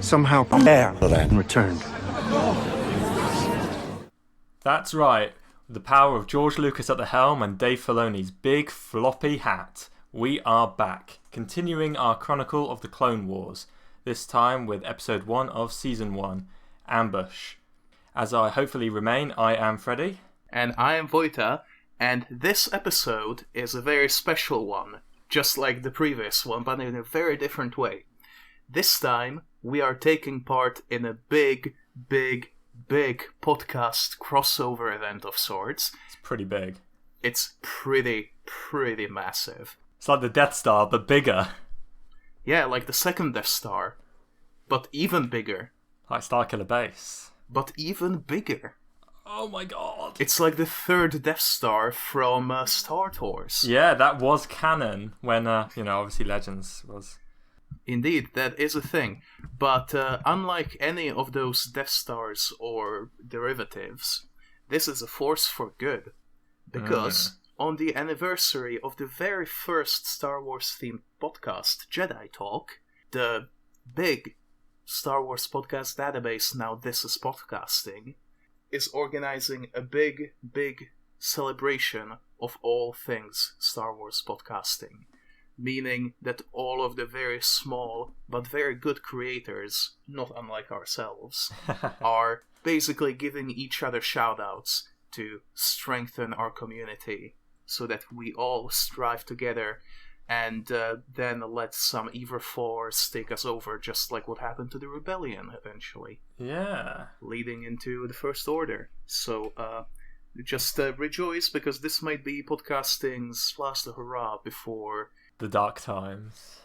somehow On Air-Deraan returned. That's right. With the power of George Lucas at the helm and Dave Filoni's big floppy hat, we are back, continuing our chronicle of the Clone Wars, this time with episode 1 of season 1, Ambush. As I hopefully remain, I am Freddy. And I am Vojta, and this episode is a very special one, just like the previous one, but in a very different way. This time, we are taking part in a big podcast crossover event of sorts. It's pretty big. It's pretty massive. It's like the Death Star, but bigger. Yeah, like the second Death Star, but even bigger. Like Starkiller Base. But even bigger. Oh my god. It's like the third Death Star from Star Tours. Yeah, that was canon when, obviously Legends was. Indeed, that is a thing. But unlike any of those Death Stars or derivatives, this is a force for good. Because on the anniversary of the very first Star Wars-themed podcast, Jedi Talk, the big Star Wars podcast database, now This Is Podcasting, is organizing a big celebration of all things Star Wars podcasting. Meaning that all of the very small but very good creators, not unlike ourselves, are basically giving each other shoutouts to strengthen our community so that we all strive together and then let some evil force take us over, just like what happened to the Rebellion eventually. Yeah. Leading into the First Order. So, just rejoice, because this might be podcasting's last hurrah before the dark times.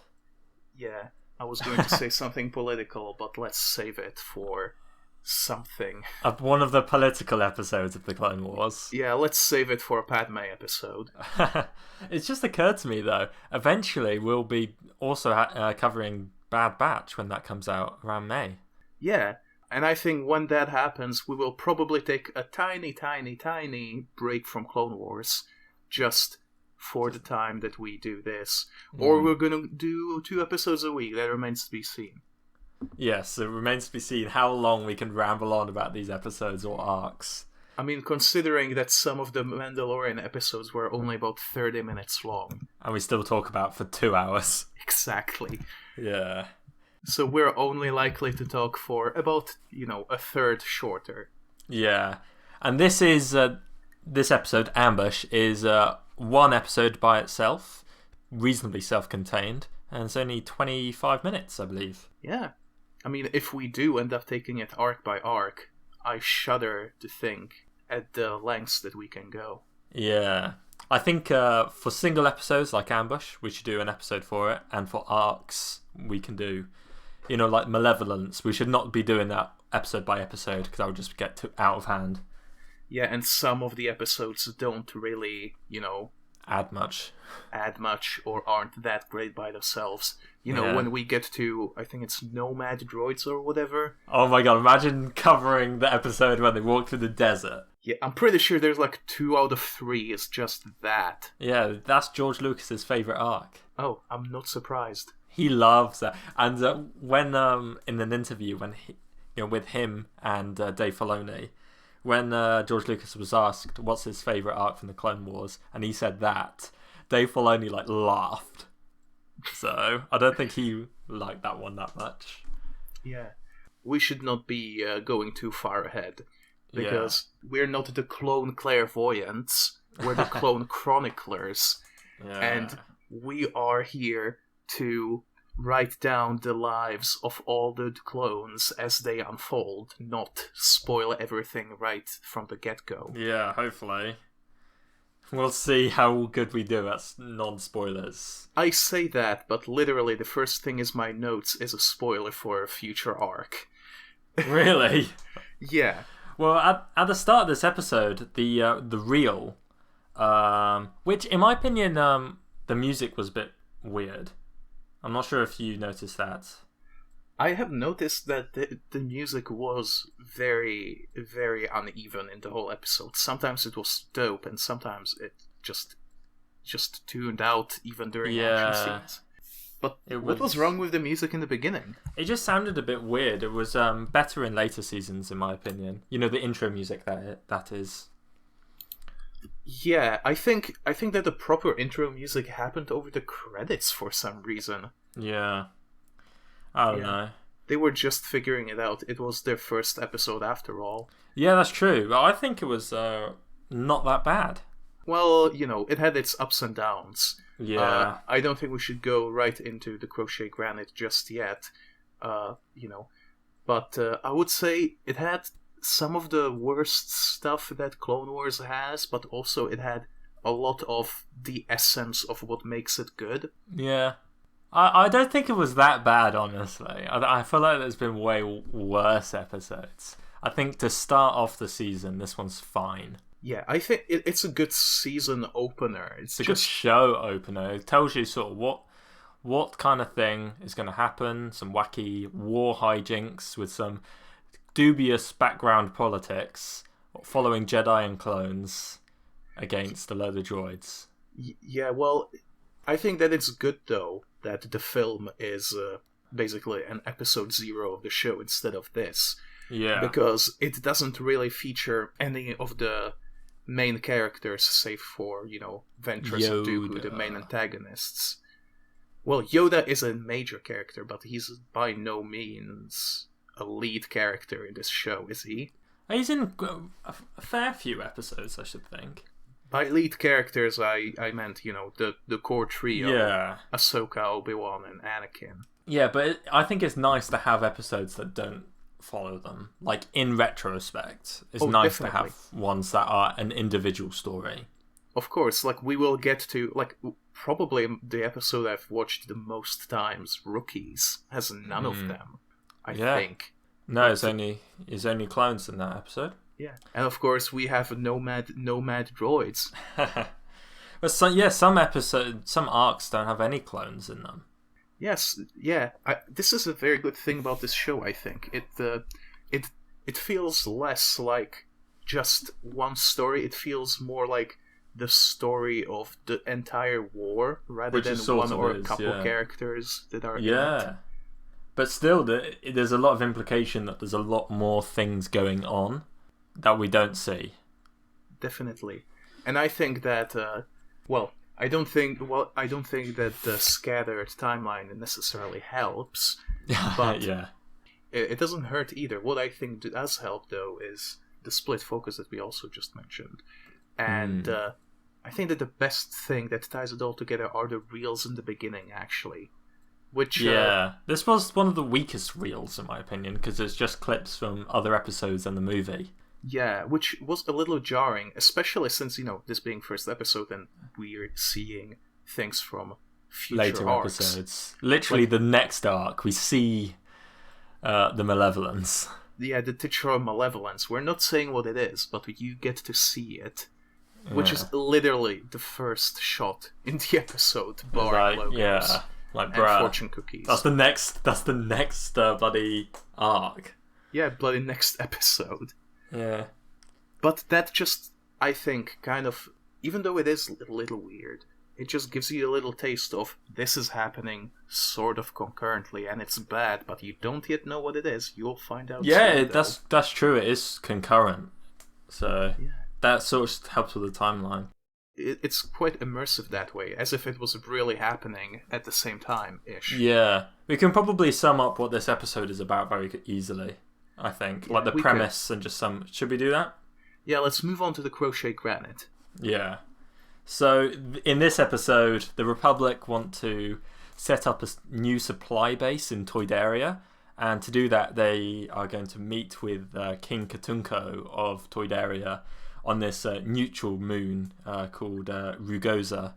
Yeah, I was going to say something political, but let's save it for something. One of the political episodes of the Clone Wars. Yeah, let's save it for a Padme episode. It's just occurred to me, though, eventually we'll be also covering Bad Batch when that comes out around May. Yeah, and I think when that happens, we will probably take a tiny break from Clone Wars, just for the time that we do this. Or we're going to do 2 episodes a week. That remains to be seen. Yes, it remains to be seen how long we can ramble on about these episodes or arcs. I mean, considering that some of the Mandalorian episodes were only about 30 minutes long. And we still talk about for 2 hours. Exactly. Yeah. So we're only likely to talk for about, a third shorter. Yeah. And this is, this episode, Ambush, is one episode by itself, reasonably self-contained, and it's only 25 minutes, I believe. Yeah. I mean, if we do end up taking it arc by arc, I shudder to think at the lengths that we can go. Yeah. I think for single episodes like Ambush, we should do an episode for it, and for arcs, we can do, like Malevolence. We should not be doing that episode by episode, because that would just get out of hand. Yeah, and some of the episodes don't really, add much or aren't that great by themselves. When we get to, I think it's Nomad Droids or whatever. Oh my god, imagine covering the episode when they walk through the desert. Yeah, I'm pretty sure there's like 2 out of 3 is just that. Yeah, that's George Lucas's favourite arc. Oh, I'm not surprised. He loves that. And when, in an interview, when he, with him and Dave Filoni, when George Lucas was asked what's his favourite arc from the Clone Wars, and he said that, Dave Filoni laughed. So I don't think he liked that one that much. Yeah, we should not be going too far ahead, because we're not the clone clairvoyants, we're the clone chroniclers, and we are here to write down the lives of all the clones as they unfold, not spoil everything right from the get-go. Yeah, hopefully. We'll see how good we do at non-spoilers. I say that, but literally the first thing in my notes is a spoiler for a future arc. Really? Yeah. Well, at the start of this episode, the reel, which in my opinion, the music was a bit weird. I'm not sure if you noticed that. I have noticed that the music was very, very uneven in the whole episode. Sometimes it was dope, and sometimes it just tuned out even during action scenes. But what was wrong with the music in the beginning? It just sounded a bit weird. It was better in later seasons, in my opinion. You know, the intro music that is. Yeah, I think that the proper intro music happened over the credits for some reason. Yeah. I don't know. They were just figuring it out. It was their first episode after all. Yeah, that's true. But I think it was not that bad. Well, you know, it had its ups and downs. Yeah. I don't think we should go right into the Crochet Granite just yet. You know, but I would say it had some of the worst stuff that Clone Wars has, but also it had a lot of the essence of what makes it good. Yeah. I don't think it was that bad, honestly. I feel like there's been way worse episodes. I think to start off the season, this one's fine. Yeah, I think it's a good season opener. It's a good show opener. It tells you sort of what kind of thing is going to happen. Some wacky war hijinks with some dubious background politics following Jedi and clones against a load of droids. Yeah, well, I think that it's good, though, that the film is basically an episode 0 of the show instead of this. Yeah. Because it doesn't really feature any of the main characters, save for, you know, Ventress and Dooku, the main antagonists. Well, Yoda is a major character, but he's by no means a lead character in this show, is he? He's in a fair few episodes, I should think. By lead characters, I meant, you know, the core trio. Yeah. Ahsoka, Obi-Wan, and Anakin. Yeah, but I think it's nice to have episodes that don't follow them. Like, in retrospect, it's nice definitely. to have ones that are an individual story. Of course, like, we will get to, like, probably the episode I've watched the most times, Rookies, has none of them, I think. No, it's only clones in that episode. Yeah, and of course we have nomad droids. But some episodes, some arcs don't have any clones in them. Yes, yeah. This is a very good thing about this show. I think it feels less like just one story. It feels more like the story of the entire war, rather than one or a couple characters that are in it. But still, there's a lot of implication that there's a lot more things going on that we don't see. Definitely, and I think that I don't think that the scattered timeline necessarily helps, but it doesn't hurt either. What I think does help, though, is the split focus that we also just mentioned, and I think that the best thing that ties it all together are the reels in the beginning, actually. Which this was one of the weakest reels in my opinion, because it's just clips from other episodes and the movie. Yeah, which was a little jarring, especially since, you know, this being first episode and we're seeing things from future later arcs. Episodes. Literally, the next arc, we see the Malevolence. Yeah, the titular Malevolence. We're not saying what it is, but you get to see it, which is literally the first shot in the episode, barring logos. Yeah. Like, and bruh, fortune cookies. That's the next bloody arc. Yeah, bloody next episode. Yeah. But that just, I think, kind of, even though it is a little weird, it just gives you a little taste of this is happening sort of concurrently, and it's bad, but you don't yet know what it is. You'll find out. Yeah, that's true. It is concurrent, so that sort of helps with the timeline. It's quite immersive that way, as if it was really happening at the same time-ish. Yeah. We can probably sum up what this episode is about very easily, I think. Yeah, like the premise and just some... Should we do that? Yeah, let's move on to the Crochet Granite. Yeah. So, in this episode, the Republic want to set up a new supply base in Toydaria, and to do that, they are going to meet with King Katunko of Toydaria on this neutral moon called Rugosa,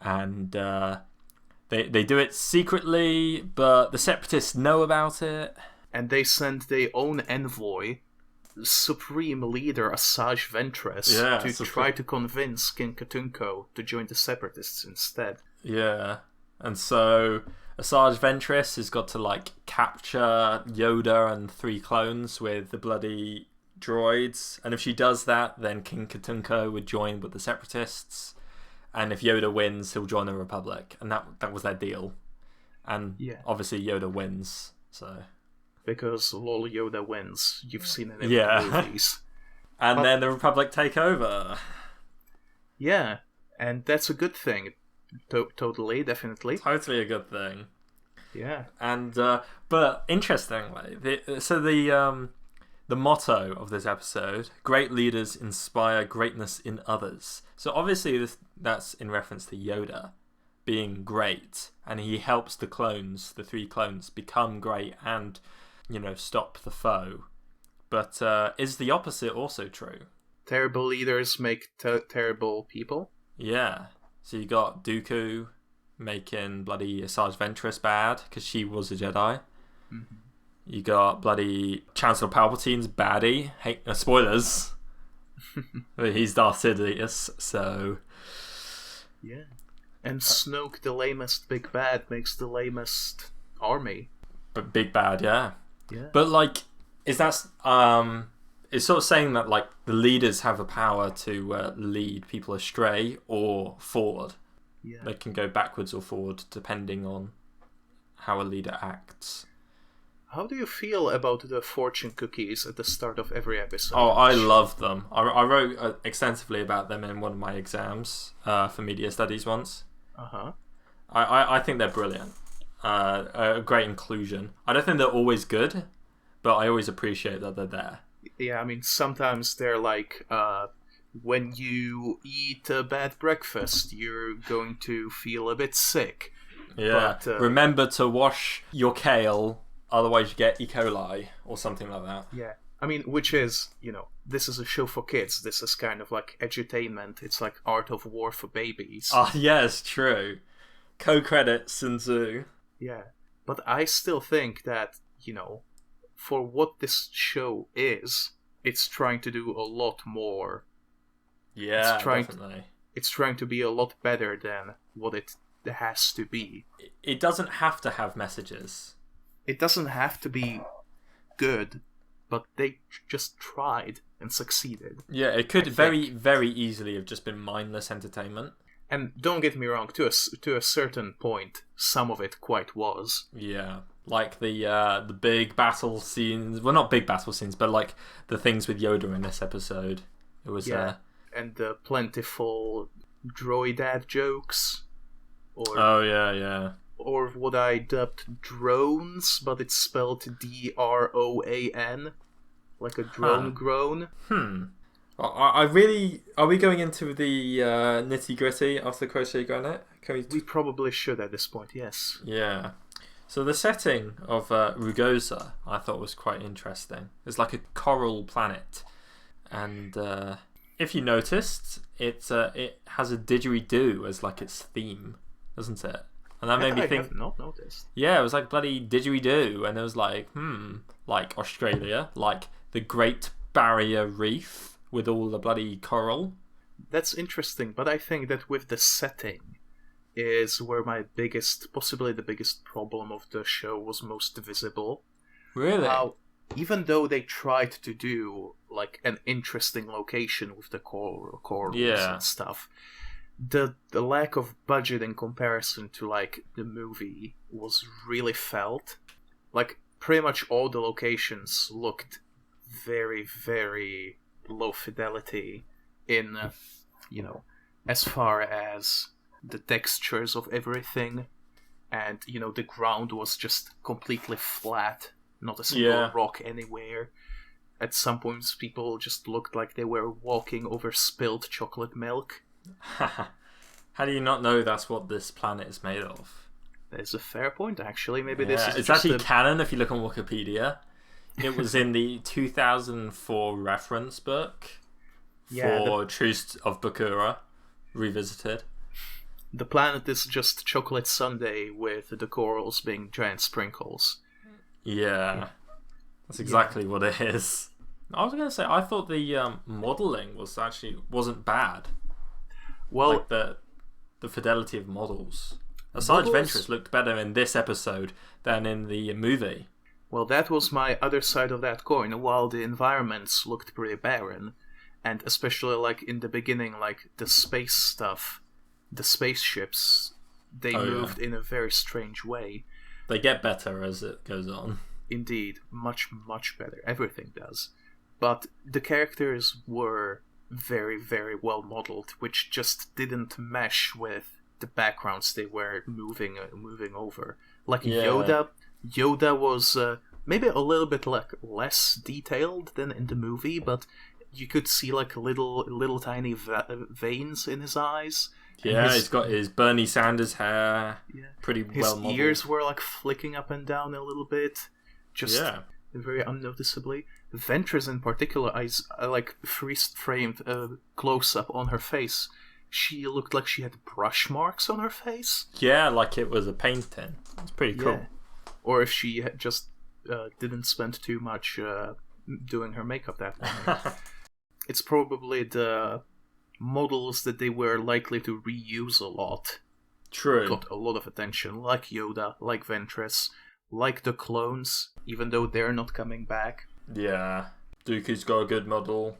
and they do it secretly, but the Separatists know about it. And they send their own envoy, Supreme Leader Asajj Ventress, to try to convince King Katunko to join the Separatists instead. Yeah, and so Asajj Ventress has got to capture Yoda and 3 clones with the bloody droids, and if she does that, then King Katunko would join with the Separatists, and if Yoda wins, he'll join the Republic, and that was their deal. And Yeah. obviously Yoda wins, so... Because lol, Yoda wins. You've seen it in Yeah. the movies. And But- then the Republic take over. Yeah, and that's a good thing. Totally, definitely. Totally a good thing. Yeah. And but interestingly, the motto of this episode: "Great leaders inspire greatness in others." So obviously that's in reference to Yoda being great, and he helps the clones, the 3 clones, become great and, stop the foe. But is the opposite also true? Terrible leaders make terrible people. Yeah. So you got Dooku making bloody Asajj Ventress bad because she was a Jedi. Mm-hmm. You got bloody Chancellor Palpatine's baddie. Hey, spoilers. He's Darth Sidious, so... Yeah. And Snoke, the lamest big bad, makes the lamest army. But big bad, yeah. Yeah. But, is that... It's sort of saying that, the leaders have the power to lead people astray or forward. Yeah. They can go backwards or forward depending on how a leader acts. How do you feel about the fortune cookies at the start of every episode? Oh, I love them. I wrote extensively about them in one of my exams for media studies once. Uh-huh. I think they're brilliant. A great inclusion. I don't think they're always good, but I always appreciate that they're there. Yeah, I mean, sometimes they're when you eat a bad breakfast, you're going to feel a bit sick. Yeah. But, remember to wash your kale, otherwise you get E. coli or something like that. Yeah. I mean, which is, this is a show for kids. This is kind of like edutainment. It's like Art of War for babies. Oh, yeah, it's true. Co-credit Sun Tzu. Yeah. But I still think that, for what this show is, it's trying to do a lot more. Yeah, definitely. It's trying to be a lot better than what it has to be. It doesn't have to have messages. It doesn't have to be good, but they just tried and succeeded. Yeah, it could very, very easily have just been mindless entertainment. And don't get me wrong, to a certain point, some of it quite was. Yeah, like the big battle scenes. Well, not big battle scenes, but the things with Yoda in this episode. It was and the plentiful droidad jokes, oh yeah, or what I dubbed drones, but it's spelled DROAN, like a drone groan. I really... Are we going into the nitty-gritty of the Crochet Granite? We probably should at this point, yes. Yeah. So the setting of Rugosa, I thought was quite interesting. It's like a coral planet. And if you noticed, it has a didgeridoo as its theme, doesn't it? And that made me think... I have not noticed. Yeah, it was bloody didgeridoo. And it was like Australia, the Great Barrier Reef, with all the bloody coral. That's interesting, but I think that with the setting is where possibly the biggest problem of the show was most visible. Really? Even though they tried to do an interesting location with the corals and stuff, the lack of budget in comparison to the movie was really felt. Pretty much all the locations looked very, very low fidelity in as far as the textures of everything, and the ground was just completely flat, not a single rock anywhere. At some points people just looked like they were walking over spilled chocolate milk. How do you not know that's what this planet is made of? That is a fair point, actually. Maybe this is it's just actually canon if you look on Wikipedia. It was in the 2004 reference book for Truce of Bakura, revisited. The planet is just chocolate sundae with the corals being giant sprinkles. Yeah, that's exactly what it is. I was going to say, I thought the modelling wasn't bad. Well, the fidelity of models. Asajj Ventress looked better in this episode than in the movie. Well, that was my other side of that coin. While the environments looked pretty barren, and especially in the beginning, the space stuff, the spaceships, they moved in a very strange way. They get better as it goes on. Indeed, much, much better. Everything does. But the characters were very, very well modeled, which just didn't mesh with the backgrounds they were moving over. Like Yoda was maybe a little bit like less detailed than in the movie, but you could see like little tiny veins in his eyes. Yeah, he's got his Bernie Sanders hair. Yeah. Pretty well modeled. His ears were like flicking up and down a little bit, just very unnoticeably. Ventress in particular, I like freeze-framed close up on her face. She looked like she had brush marks on her face. Yeah, like it was a painting. It's pretty cool. Yeah. Or if she had just didn't spend too much doing her makeup that morning. It's probably the models that they were likely to reuse a lot. True. Got a lot of attention, like Yoda, like Ventress, like the clones, even though they're not coming back. Yeah. Dooku's got a good model.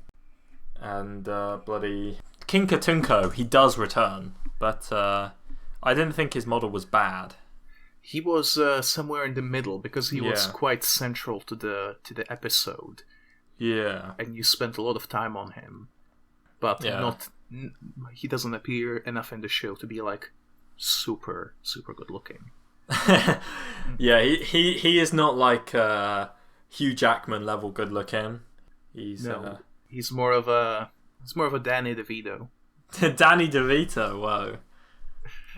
And bloody King Katunko, he does return, but I didn't think his model was bad. He was somewhere in the middle because he was quite central to the episode. Yeah, and you spent a lot of time on him, but he doesn't appear enough in the show to be like super good looking. Yeah, he is not like Hugh Jackman level good looking. He's more of a Danny DeVito. Danny DeVito, whoa!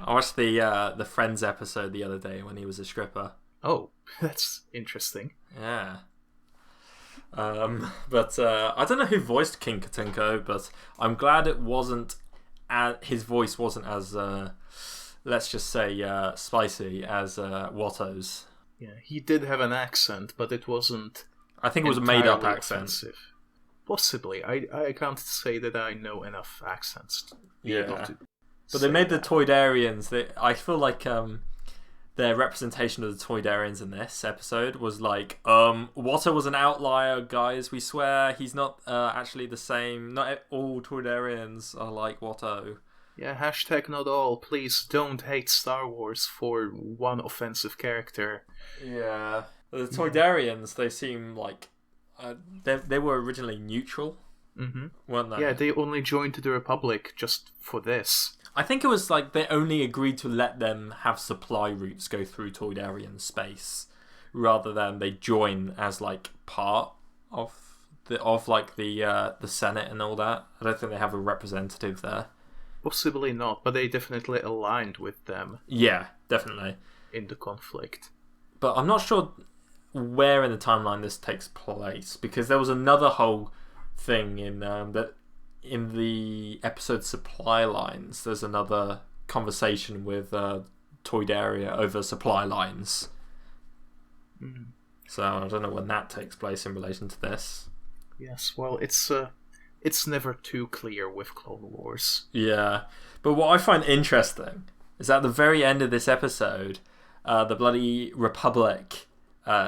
I watched the Friends episode the other day when he was a stripper. Oh, that's interesting. Yeah. But I don't know who voiced King Katunko, but I'm glad it wasn't. His voice wasn't as let's just say spicy as Watto's. Yeah, he did have an accent, but it wasn't. I think it was a made-up accent. Offensive. Possibly. I can't say that I know enough accents. But they made the Toydarians. I feel like their representation of the Toydarians in this episode was like, Watto was an outlier, guys. We swear he's not actually the same. Not all Toydarians are like Watto. Yeah, hashtag not all. Please don't hate Star Wars for one offensive character. Yeah. The Toydarians, they seem like they were originally neutral, weren't they? Yeah, they only joined the Republic just for this. I think it was like they only agreed to let them have supply routes go through Toydarian space, rather than they join as like part of the Senate and all that. I don't think they have a representative there. Possibly not, but they definitely aligned with them. Yeah, definitely. In the conflict. But I'm not sure where in the timeline this takes place, because there was another whole thing in the episode Supply Lines. There's another conversation with Toydaria over supply lines. So I don't know when that takes place in relation to this. Yes, well, it's never too clear with Clone Wars. Yeah, but what I find interesting is at the very end of this episode, the bloody Republic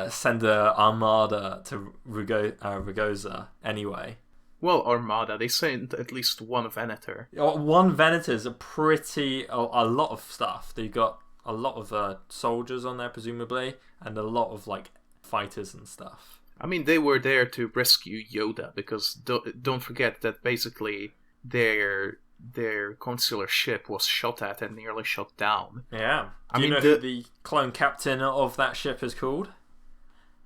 send a armada to Ragosa anyway. Well, Armada, they sent at least one Venator. One Venator's a lot of stuff. They've got a lot of soldiers on there, presumably, and a lot of like fighters and stuff. I mean, they were there to rescue Yoda, because don't forget that basically their consular ship was shot at and nearly shot down. Yeah. Do you know who the clone captain of that ship is called?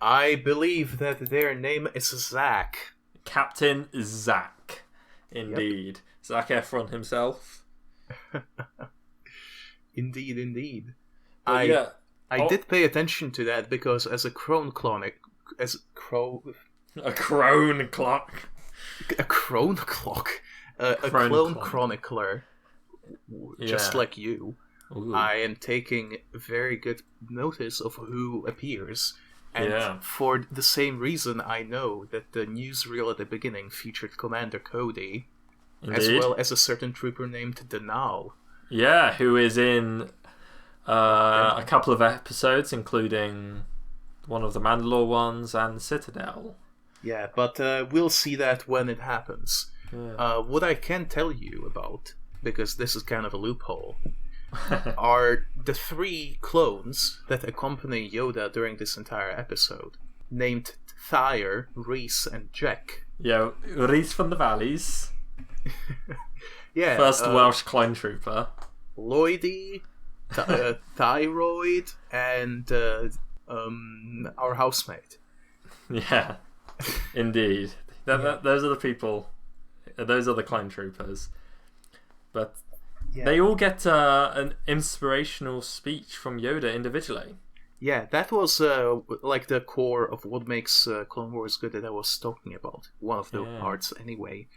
I believe that their name is Zach. Captain Zach. Indeed. Yep. Zac Efron himself. Indeed. I did pay attention to that because as a crone clone... A crone clock. A crone clock. A clone chronicler, just like you. Ooh. I am taking very good notice of who appears. And for the same reason, I know that the newsreel at the beginning featured Commander Cody, as well as a certain trooper named Danal. Yeah, who is in a couple of episodes, including one of the Mandalore ones and Citadel. Yeah, but we'll see that when it happens. Yeah. What I can tell you about, because this is kind of a loophole, are the 3 clones that accompany Yoda during this entire episode, named Thyre, Reese, and Jack. Yeah, Reese from the Valleys. Yeah, First Welsh clone trooper. Lloydie, Thyroid, and our housemate. Yeah, indeed. Those are the people. Those are the clone troopers. But they all get an inspirational speech from Yoda individually. Yeah, that was like the core of what makes Clone Wars good that I was talking about. One of the parts, anyway.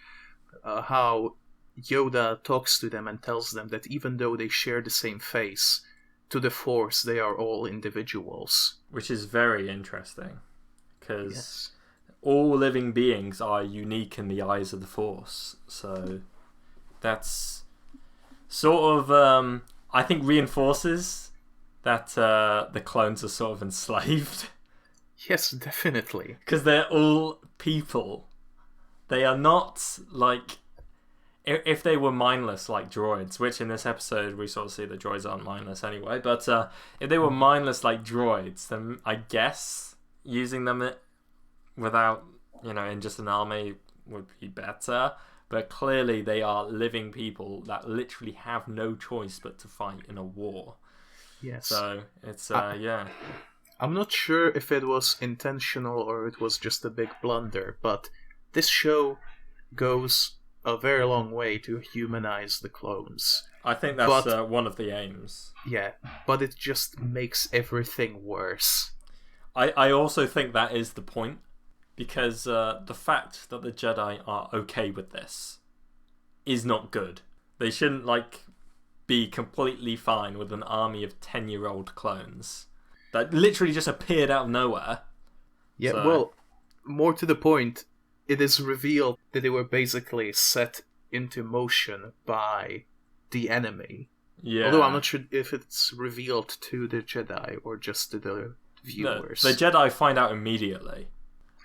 How Yoda talks to them and tells them that even though they share the same face, to the Force they are all individuals. Which is very interesting. Because all living beings are unique in the eyes of the Force. So that's sort of, I think, reinforces that the clones are sort of enslaved. Yes, definitely. Because they're all people. They are not like... If they were mindless like droids, which in this episode we sort of see that droids aren't mindless anyway, but if they were mindless like droids, then I guess using them without, in just an army would be better. But clearly they are living people that literally have no choice but to fight in a war. Yes. So it's, I'm not sure if it was intentional or it was just a big blunder, but this show goes a very long way to humanize the clones. I think that's one of the aims. Yeah, but it just makes everything worse. I also think that is the point, because the fact that the Jedi are okay with this is not good. They shouldn't be completely fine with an army of 10-year-old clones that literally just appeared out of nowhere. Yeah, So... well, more to the point, it is revealed that they were basically set into motion by the enemy. Yeah. Although I'm not sure if it's revealed to the Jedi or just to the viewers. The Jedi find out immediately.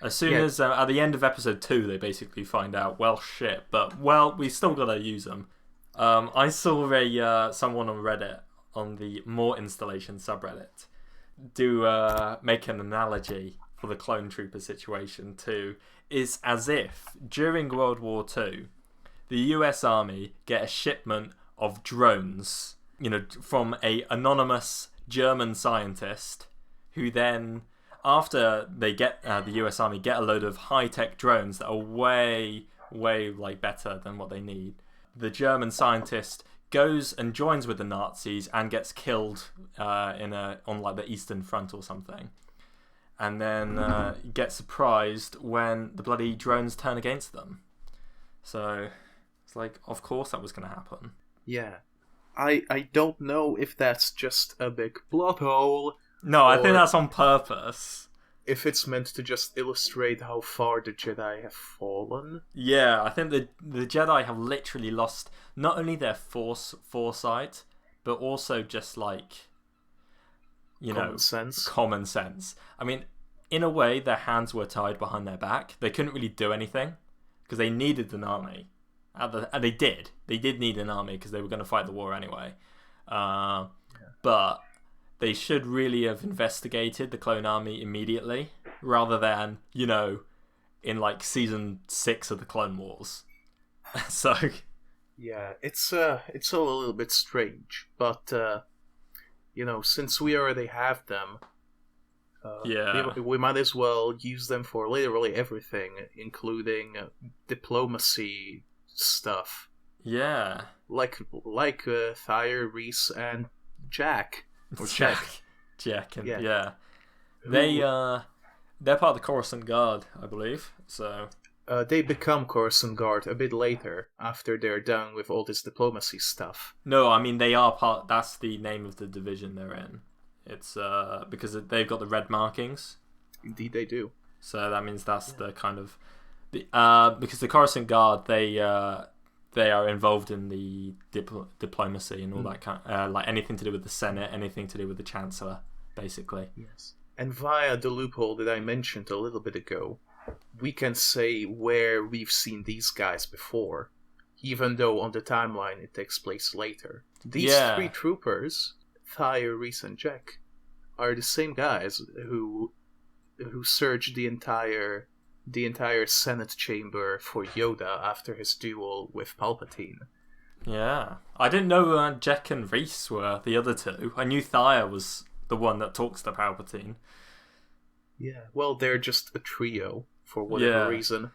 As soon as, at the end of episode 2, they basically find out, well, shit, but, we still gotta use them. I saw someone on Reddit, on the More Installation subreddit, make an analogy for the clone trooper situation too. Is as if during World War II, the US Army get a shipment of drones, from a anonymous German scientist, who then, after they get the US Army get a load of high-tech drones that are way better than what they need. The German scientist goes and joins with the Nazis and gets killed on the Eastern Front or something. And then get surprised when the bloody drones turn against them. So it's of course that was going to happen. Yeah. I don't know if that's just a big plot hole. No, I think that's on purpose. If it's meant to just illustrate how far the Jedi have fallen. Yeah, I think the Jedi have literally lost not only their foresight, but also just common sense. I mean, in a way, their hands were tied behind their back. They couldn't really do anything because they needed an army. And they did. They did need an army because they were going to fight the war anyway. But they should really have investigated the clone army immediately, rather than, in season 6 of the Clone Wars. So... Yeah, it's a little bit strange, but since we already have them, we might as well use them for literally everything, including diplomacy stuff. Yeah, like Thyre, Reese, and Jack. Or Jack, and they're part of the Coruscant Guard, I believe. So. They become Coruscant Guard a bit later, after they're done with all this diplomacy stuff. No, I mean, they are part... That's the name of the division they're in. It's because they've got the red markings. Indeed they do. So that means that's the kind of... because the Coruscant Guard, they are involved in the diplomacy and all that kind... anything to do with the Senate, anything to do with the Chancellor, basically. Yes. And via the loophole that I mentioned a little bit ago, we can say where we've seen these guys before. even though on the timeline it takes place later. These three troopers, Thire, Reese, and Jack, are the same guys who searched the entire Senate chamber for Yoda after his duel with Palpatine. Yeah. I didn't know Jack and Reese were the other two. I knew Thire was the one that talks to Palpatine. Yeah, well, they're just a trio for whatever reason.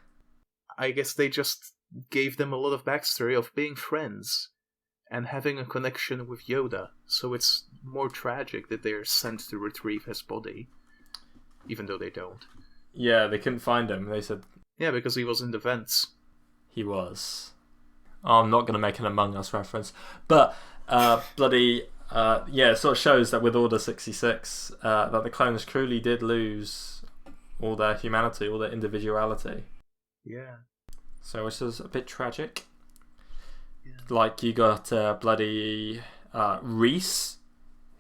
I guess they just gave them a lot of backstory of being friends and having a connection with Yoda, so it's more tragic that they're sent to retrieve his body, even though they don't. Yeah, they couldn't find him. They said... Yeah, because he was in the vents. He was. Oh, I'm not going to make an Among Us reference. But, it sort of shows that with Order 66, that the clones truly did lose all their humanity, all their individuality. Yeah. So, which is a bit tragic. Yeah. Like, you got Reese,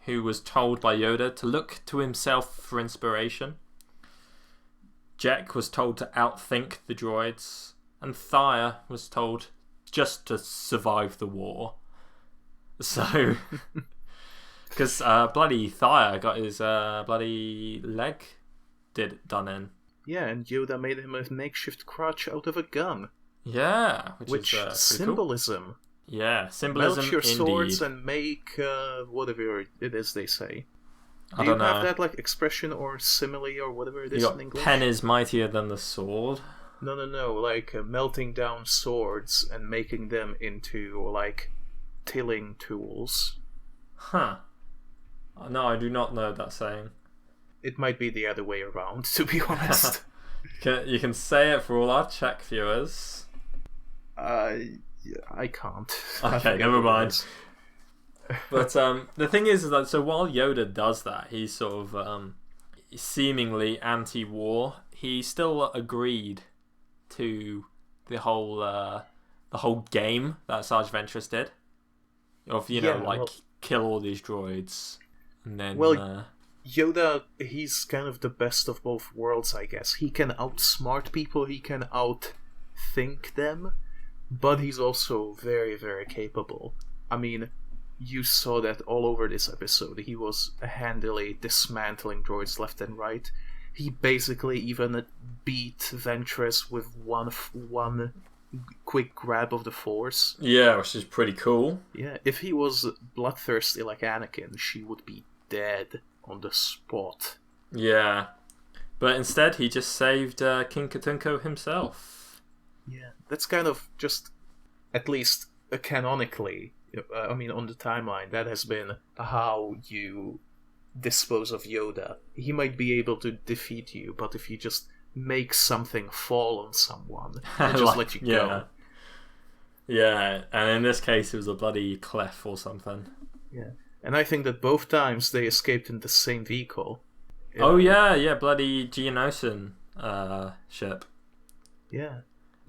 who was told by Yoda to look to himself for inspiration. Jack was told to outthink the droids. And Thire was told just to survive the war. So... Because bloody Thire got his bloody leg done in. Yeah, and Yoda made him a makeshift crutch out of a gun. Yeah, which is symbolism. Cool. Yeah, symbolism. Melt your indeed. swords and make whatever it is they say. I don't know. Do you have that like expression or simile or whatever it is in English? Pen is mightier than the sword. No, like melting down swords and making them into like tilling tools. Huh. No, I do not know that saying. It might be the other way around, to be honest. You can say it for all our Czech viewers. I can't. Okay, never mind. But the thing is that so while Yoda does that, he's sort of seemingly anti-war. He still agreed to the whole game that Sarge Ventress did of kill all these droids, and then Yoda, he's kind of the best of both worlds, I guess. He can outsmart people, he can outthink them, but he's also very, very capable. I mean, you saw that all over this episode. He was handily dismantling droids left and right. He basically even beat Ventress with one quick grab of the Force. Yeah, which is pretty cool. Yeah, if he was bloodthirsty like Anakin, she would be dead on the spot. Yeah, but instead he just saved King Katunko himself. Yeah, that's kind of just, at least canonically, on the timeline, that has been how you dispose of Yoda. He might be able to defeat you, but if you just make something fall on someone and just let you go. Yeah, and in this case it was a bloody clef or something. Yeah. And I think that both times they escaped in the same vehicle. Bloody Geonosian ship. Yeah.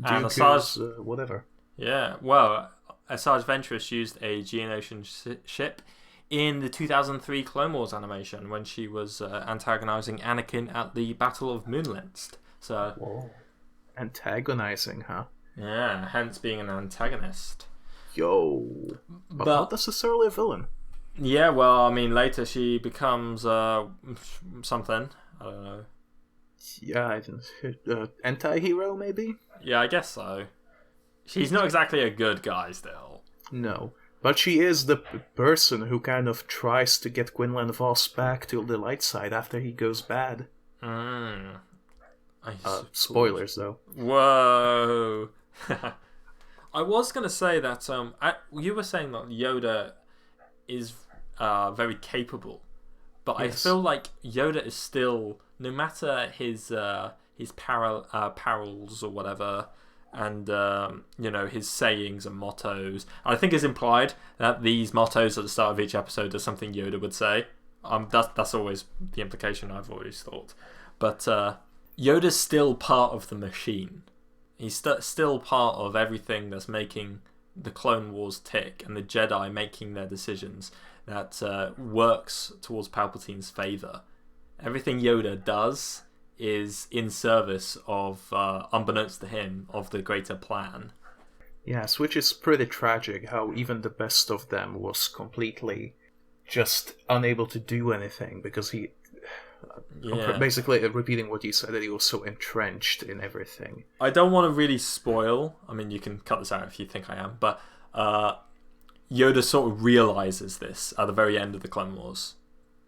And Dooku's, whatever. Yeah, well, Asajj Ventress used a Geonosian ship in the 2003 Clone Wars animation when she was antagonizing Anakin at the Battle of Moonlist. So, whoa. Antagonizing, huh? Yeah, hence being an antagonist. Yo, but not necessarily a villain. Yeah, well, I mean, later she becomes something. I don't know. Yeah, anti-hero, maybe? Yeah, I guess so. She's not exactly a good guy still. No. But she is the person who kind of tries to get Quinlan Vos back to the light side after he goes bad. Spoilers, though. Whoa. I was going to say that you were saying that Yoda is very capable, but yes. I feel like Yoda is still, no matter his parallels or whatever, and his sayings and mottos. I think it's implied that these mottos at the start of each episode are something Yoda would say. That's always the implication I've always thought. But Yoda's still part of the machine. He's still part of everything that's making the Clone Wars tick, and the Jedi making their decisions that works towards Palpatine's favour. Everything Yoda does is in service of, unbeknownst to him, of the greater plan. Yes, which is pretty tragic, how even the best of them was completely just unable to do anything, because he... Yeah. Basically, repeating what you said, that he was so entrenched in everything. I don't want to really spoil. I mean, you can cut this out if you think I am, but Yoda sort of realizes this at the very end of the Clone Wars,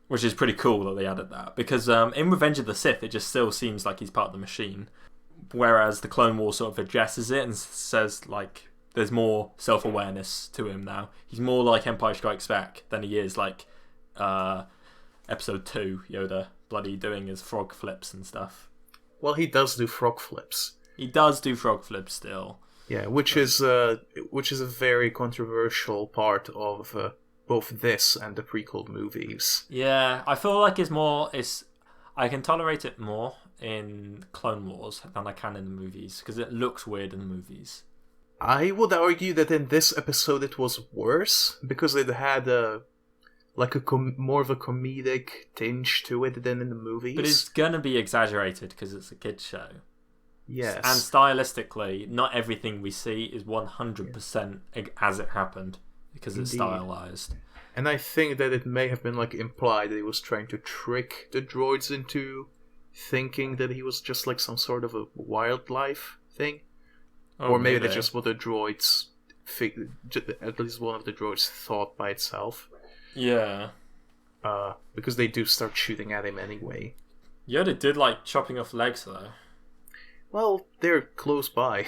which is pretty cool that they added that, because in Revenge of the Sith, it just still seems like he's part of the machine, whereas the Clone Wars sort of addresses it and says, like, there's more self-awareness to him now. He's more like Empire Strikes Back than he is like Episode 2 Yoda, bloody doing his frog flips and stuff. Well, he does do frog flips. He does do frog flips still. Yeah, which is a very controversial part of both this and the prequel movies. Yeah, I feel like I can tolerate it more in Clone Wars than I can in the movies, because it looks weird in the movies. I would argue that in this episode it was worse, because it had more of a comedic tinge to it than in the movies. But it's gonna be exaggerated because it's a kids show. Yes. And stylistically, not everything we see is 100% as it happened, because it's stylized. And I think that it may have been like implied that he was trying to trick the droids into thinking that he was just like some sort of a wildlife thing. Or maybe that's just what the droids, at least one of the droids thought by itself. Yeah. Because they do start shooting at him anyway. Yoda did like chopping off legs though. Well, they're close by.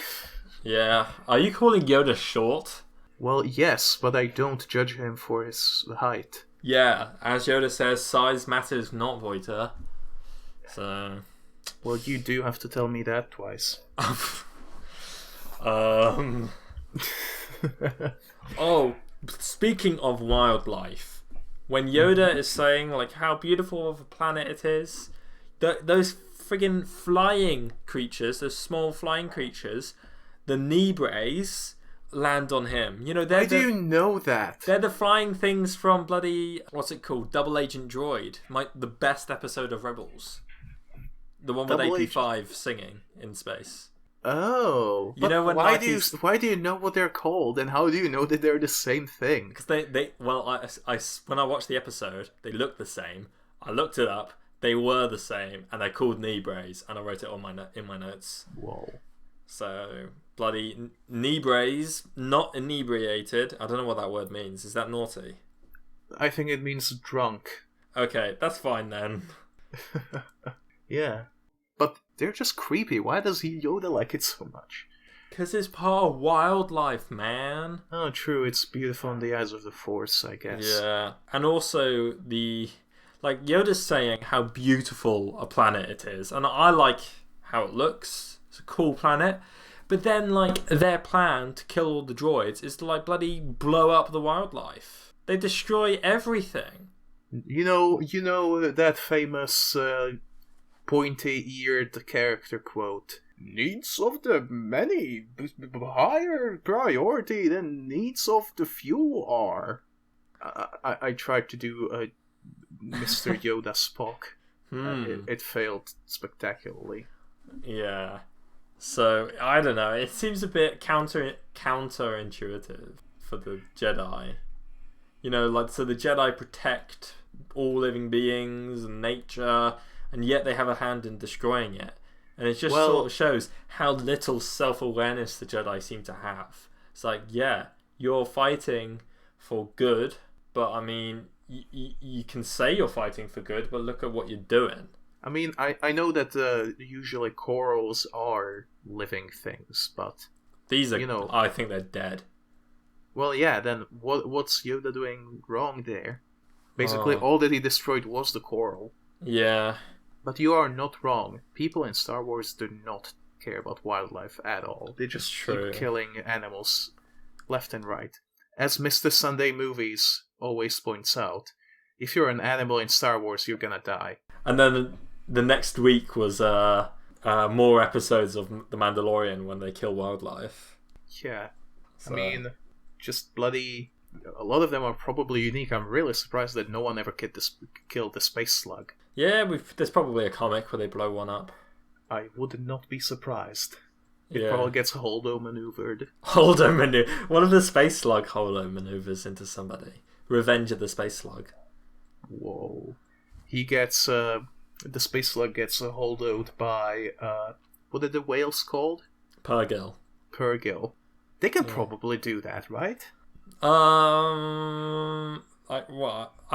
Yeah. Are you calling Yoda short? Well, yes, but I don't judge him for his height. Yeah, as Yoda says, size matters not, Voiter. So... Well, you do have to tell me that twice. Oh, speaking of wildlife, when Yoda is saying like how beautiful of a planet it is, those friggin' flying creatures, those small flying creatures, the Nebres land on him. You know, Why do you know that? They're the flying things from bloody, what's it called? Double Agent Droid. The best episode of Rebels. The one with AP5 singing in space. Oh, you know when why do you know what they're called, and how do you know that they're the same thing? Because when I watched the episode, they looked the same. I looked it up. They were the same, and they're called Nebres, and I wrote it on in my notes. Whoa. So bloody Nebres, not inebriated. I don't know what that word means. Is that naughty? I think it means drunk. Okay, that's fine then. Yeah. But they're just creepy. Why does Yoda like it so much? Because it's part of wildlife, man. Oh, true. It's beautiful in the eyes of the Force, I guess. Yeah. And also Yoda's saying how beautiful a planet it is. And I like how it looks. It's a cool planet. But then, their plan to kill all the droids is to, bloody blow up the wildlife. They destroy everything. You know that famous... pointy-eared character quote. Needs of the many higher priority than needs of the few are. I tried to do a Mr. Yoda Spock. It failed spectacularly. Yeah. So, I don't know. It seems a bit counterintuitive for the Jedi. You know, so the Jedi protect all living beings and nature, and yet they have a hand in destroying it. And it just sort of shows how little self-awareness the Jedi seem to have. It's like, yeah, you're fighting for good, but I mean, you can say you're fighting for good, but look at what you're doing. I mean, I know that usually corals are living things, but... These are, I think they're dead. Well, yeah, then what's Yoda doing wrong there? Basically, all that he destroyed was the coral. Yeah. But you are not wrong. People in Star Wars do not care about wildlife at all. They just keep killing animals left and right. As Mr. Sunday Movies always points out, if you're an animal in Star Wars, you're gonna die. And then the next week was more episodes of The Mandalorian when they kill wildlife. Yeah. So. I mean, just bloody... A lot of them are probably unique. I'm really surprised that no one ever killed the space slug. Yeah, there's probably a comic where they blow one up. I would not be surprised. It probably gets holo maneuvered. Holo maneuver. One of the space slug holo maneuvers into somebody. Revenge of the space slug. Whoa. He gets, the space slug gets holoed by, what are the whales called? Purgill. Purgill. They can probably do that, right? I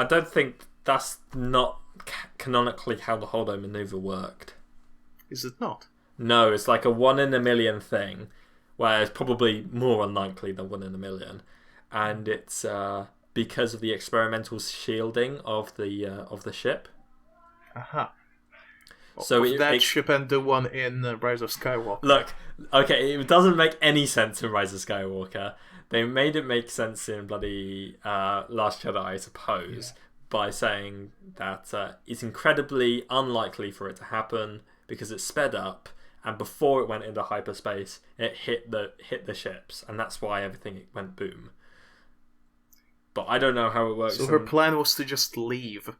don't think that's not canonically how the holo maneuver worked. Is it not? No, it's like a 1 in a million thing, where it's probably more unlikely than 1 in a million, and it's because of the experimental shielding of the ship. Aha. So that ship and the one in Rise of Skywalker. Look, okay, it doesn't make any sense in Rise of Skywalker. They made it make sense in bloody Last Jedi, I suppose, by saying that it's incredibly unlikely for it to happen because it's sped up, and before it went into hyperspace, it hit the ships, and that's why everything went boom. But I don't know how it works. So her plan was to just leave.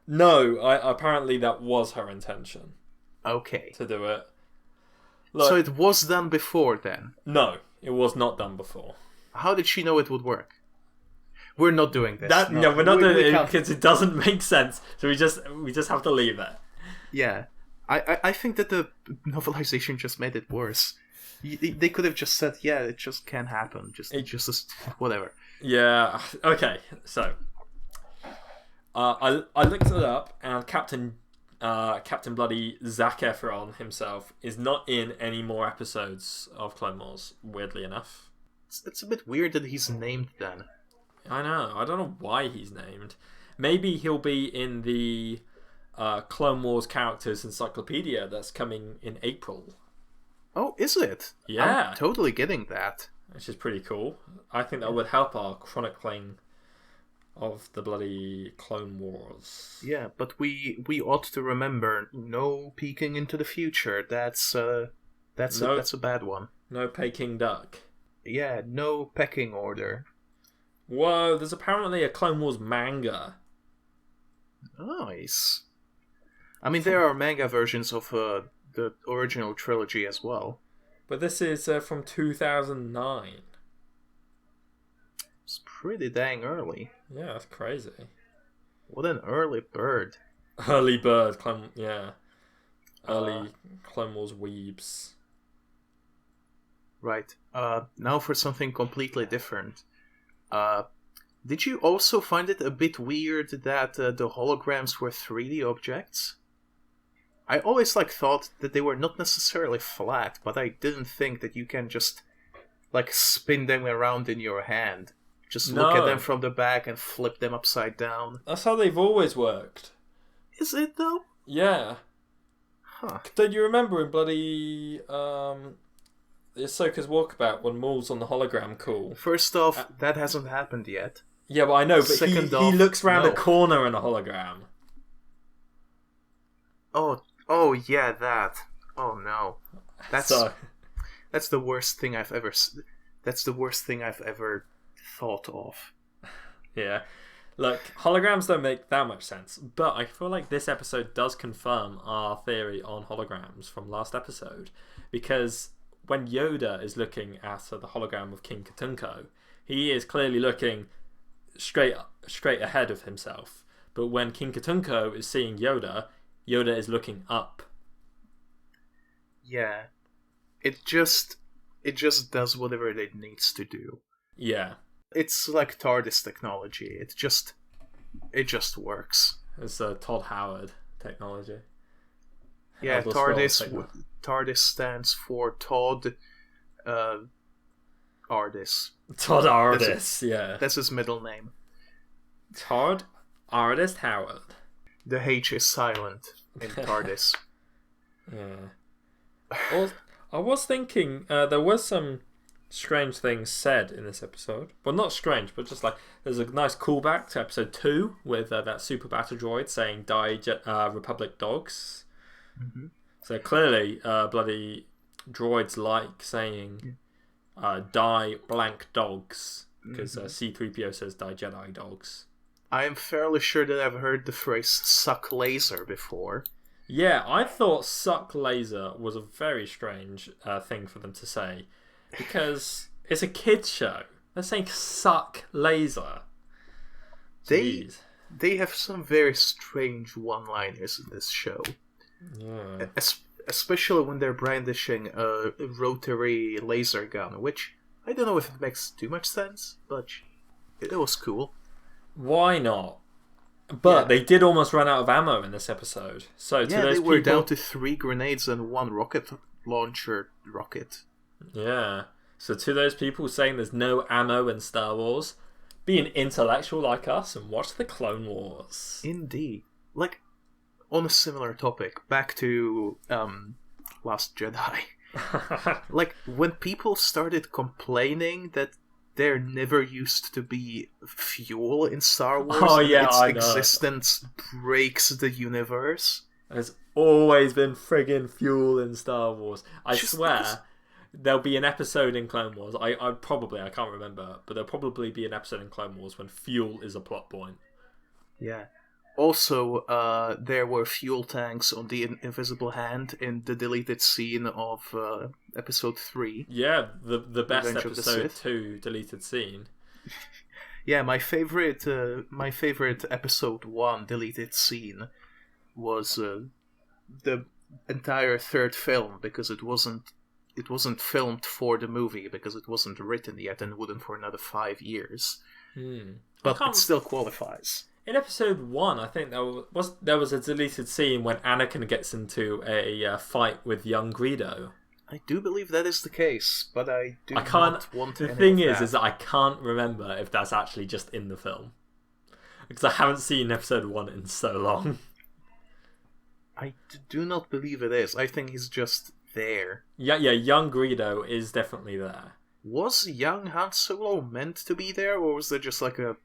No, apparently that was her intention. Okay. To do it. Look, so it was done before then? No, it was not done before. How did she know it would work? We're not doing this. No, we're not doing it because it doesn't make sense. So we just have to leave it. Yeah. I think that the novelization just made it worse. They could have just said, yeah, it just can't happen. Just whatever. Yeah. Okay. So, I looked it up, and Captain bloody Zac Efron himself is not in any more episodes of Clone Wars. Weirdly enough, it's a bit weird that he's named then. I know. I don't know why he's named. Maybe he'll be in the Clone Wars Characters Encyclopedia that's coming in April. Oh, is it? Yeah. I'm totally getting that. Which is pretty cool. I think that would help our chronicling of the bloody Clone Wars. Yeah, but we ought to remember no peeking into the future. That's a bad one. No Peking duck. Yeah, no pecking order. Whoa, there's apparently a Clone Wars manga. Nice. I mean, there are manga versions of the original trilogy as well. But this is from 2009. It's pretty dang early. Yeah, that's crazy. What an early bird. Early bird, early Clone Wars weebs. Right. Now for something completely different. Did you also find it a bit weird that the holograms were 3D objects? I always thought that they were not necessarily flat, but I didn't think that you can just spin them around in your hand. Just look at them from the back and flip them upside down. That's how they've always worked. Is it though? Yeah. Huh. Don't you remember in bloody the Ahsoka's Walkabout when Maul's on the hologram call? First off, that hasn't happened yet. Yeah, but I know, but he looks round a corner in a hologram. Oh yeah, that. Oh no. That's the worst thing I've ever thought of. Yeah. Look, holograms don't make that much sense, but I feel like this episode does confirm our theory on holograms from last episode, because when Yoda is looking at the hologram of King Katunko, he is clearly looking straight ahead of himself. But when King Katunko is seeing Yoda, Yoda is looking up. Yeah. It just does whatever it needs to do. Yeah. It's like TARDIS technology. It just works. It's Todd Howard technology. Yeah, TARDIS stands for Todd Ardis. Todd Ardis, yeah. That's his middle name. Todd Ardis Howard. The H is silent in TARDIS. Yeah. Well, I was thinking there was some strange things said in this episode. Well, not strange, but just there's a nice callback to episode 2 with that super battle droid saying "Die Republic dogs." Mm-hmm. So clearly, bloody droids like saying "Die blank dogs" because C-3PO says "Die Jedi dogs." I am fairly sure that I've heard the phrase "suck laser" before. Yeah, I thought suck laser was a very strange thing for them to say, because it's a kids show. They're saying suck laser. They Jeez. they have some very strange one-liners in this show. Yeah. Especially when they're brandishing a rotary laser gun, which I don't know if it makes too much sense, but it was cool. Why not? But they did almost run out of ammo in this episode. So to those they were people... down to 3 grenades and 1 rocket launcher rocket. Yeah. So to those people saying there's no ammo in Star Wars, be an intellectual like us and watch the Clone Wars. Indeed. Like, on a similar topic, back to Last Jedi. Like, when people started complaining that there never used to be fuel in Star Wars, its existence breaks the universe. There's always been friggin' fuel in Star Wars. I swear, there'll be an episode in Clone Wars. I can't remember, but there'll probably be an episode in Clone Wars when fuel is a plot point. Yeah. Also, there were fuel tanks on the Invisible Hand in the deleted scene of Episode 3. Yeah, the best Revenge Episode 2 deleted scene. Yeah, my favorite Episode 1 deleted scene was the entire third film, because it wasn't filmed for the movie, because it wasn't written yet and wouldn't for another 5 years. But it still qualifies. In Episode 1, I think there was a deleted scene when Anakin gets into a fight with young Greedo. I do believe that is the case, but I not want The any thing of is that I can't remember if that's actually just in the film, because I haven't seen Episode 1 in so long. I do not believe it is. I think he's just there. Yeah, young Greedo is definitely there. Was young Han Solo meant to be there, or was there just like a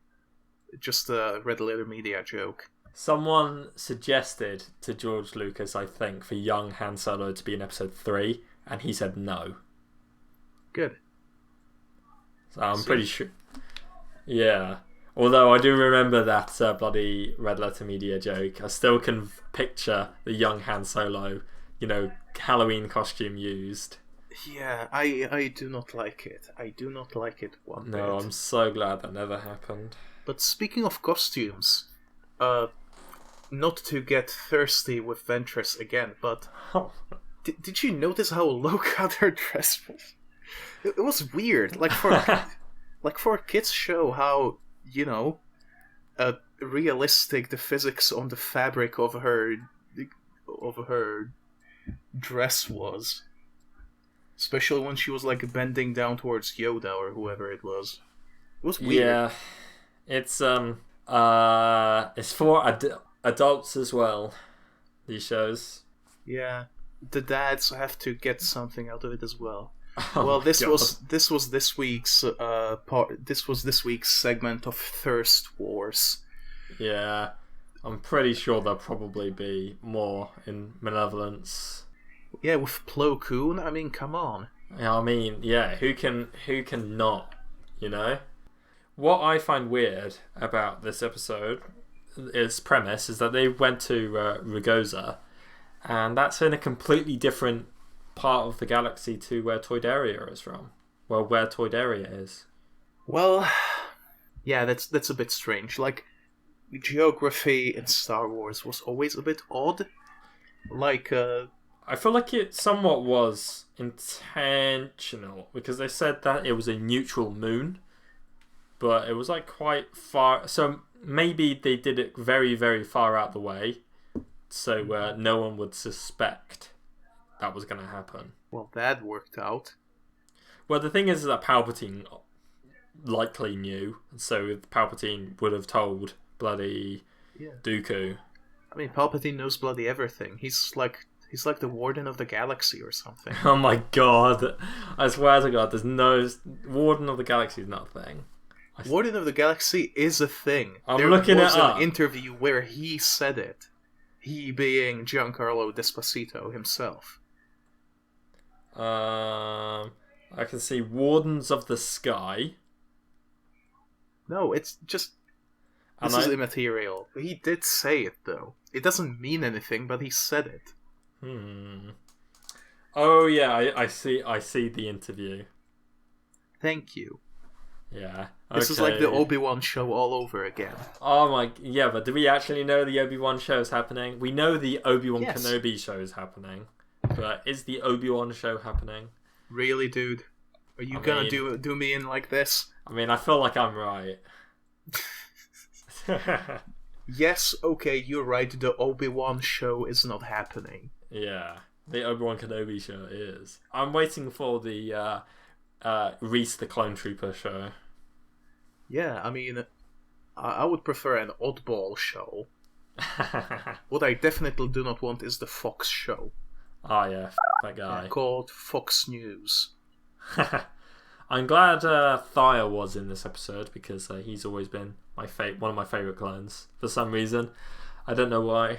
red letter media joke? Someone suggested to George Lucas, I think, for young Han Solo to be in Episode 3, and he said no. Good. So I'm pretty sure. Yeah. Although I do remember that bloody red letter media joke. I still can picture the young Han Solo, Halloween costume used. Yeah, I do not like it. I do not like it one bit. No, I'm so glad that never happened. But speaking of costumes, not to get thirsty with Ventress again, but did you notice how low cut her dress was? It was weird. Like for a kids show, how realistic the physics on the fabric of her dress was. Especially when she was like bending down towards Yoda or whoever it was. It was weird. Yeah. It's for adults as well, these shows. Yeah, the dads have to get something out of it as well. Oh well, this God. was this week's this week's segment of Thirst Wars. Yeah, I'm pretty sure there'll probably be more in Malevolence. Yeah, with Plo Koon. I mean, come on. I mean, yeah, who can not, What I find weird about this episode, its premise, is that they went to Ragosa, and that's in a completely different part of the galaxy to where Toydaria is from. Well, where Toydaria is. Well, yeah, that's a bit strange. Like, geography in Star Wars was always a bit odd. Like, I feel like it somewhat was intentional, because they said that it was a neutral moon. But it was like quite far, so maybe they did it very, very far out the way, so no one would suspect that was going to happen. Well, that worked out. Well, the thing is that Palpatine likely knew, so Palpatine would have told bloody Dooku. I mean, Palpatine knows bloody everything. He's like the Warden of the Galaxy or something. Oh my God! I swear to God, there's no Warden of the Galaxy is not a thing. Warden of the Galaxy is a thing. There was an interview where he said it. He being Giancarlo Despacito himself. I can see Wardens of the Sky. No, it's just... This is immaterial. He did say it, though. It doesn't mean anything, but he said it. Oh yeah, I see the interview. Thank you. Yeah. This is like the Obi-Wan show all over again. Oh my... Yeah, but do we actually know the Obi-Wan show is happening? We know the Obi-Wan Kenobi show is happening. But is the Obi-Wan show happening? Really, dude? Are you gonna do me in like this? I mean, I feel like I'm right. Yes, okay, you're right. The Obi-Wan show is not happening. Yeah, the Obi-Wan Kenobi show is. I'm waiting for the Reese the Clone Trooper show. Yeah, I mean, I would prefer an oddball show. What I definitely do not want is the Fox show. Oh yeah, that guy. Called Fox News. I'm glad Thaya was in this episode because he's always been one of my favourite clones for some reason. I don't know why.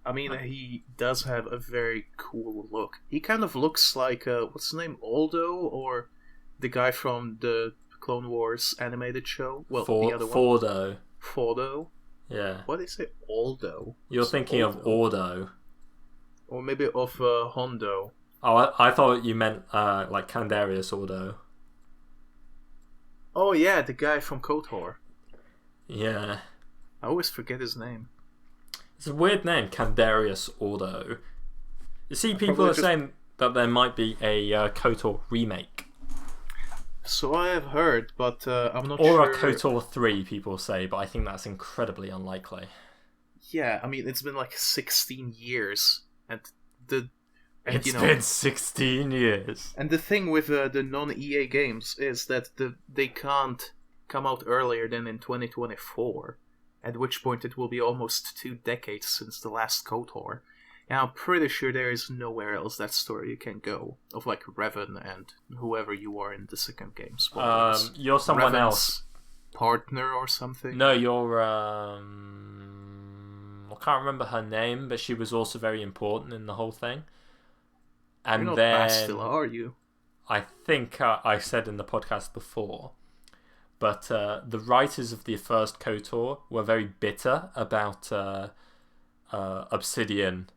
I mean, he does have a very cool look. He kind of looks like, what's his name, Aldo? Or the guy from the Clone Wars animated show? Well, the other Fordo. one. Fordo? Yeah. What is it? Aldo? You're thinking of Ordo. Or maybe of Hondo. Oh, I thought you meant like Candarius Ordo. Oh yeah, the guy from KOTOR. Yeah. I always forget his name. It's a weird name, Candarius Ordo. You see, people are saying that there might be a KOTOR remake. So I have heard, but I'm not sure. Or a KOTOR 3, people say, but I think that's incredibly unlikely. Yeah, I mean, it's been like 16 years, and it's been 16 years. And the thing with the non-EA games is that they can't come out earlier than in 2024, at which point it will be almost 2 decades since the last KOTOR. And I'm pretty sure there is nowhere else that story you can go, of like Revan and whoever you are in the second game. You're someone Revan's else. Partner or something? No, you're... I can't remember her name, but she was also very important in the whole thing. And you're not then... Bastila, are you? I think I said in the podcast before, but the writers of the first KOTOR were very bitter about Obsidian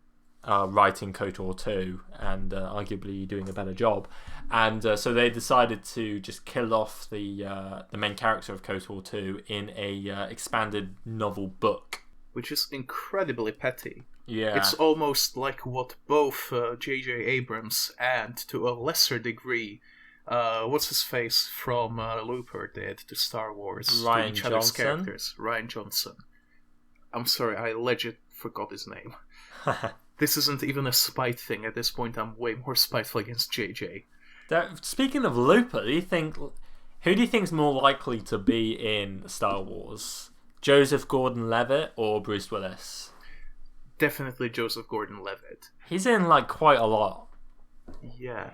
writing KOTOR 2 and arguably doing a better job, and so they decided to just kill off the main character of KOTOR 2 in a expanded novel book, which is incredibly petty. Yeah, it's almost like what both J.J. Abrams and, to a lesser degree, what's his face from Looper did to Star Wars, Rian to each other's Johnson? characters. Rian Johnson. I'm sorry, I legit forgot his name. This isn't even a spite thing. At this point, I'm way more spiteful against JJ. Speaking of Looper, who do you think's more likely to be in Star Wars? Joseph Gordon-Levitt or Bruce Willis? Definitely Joseph Gordon-Levitt. He's in like quite a lot. Yeah.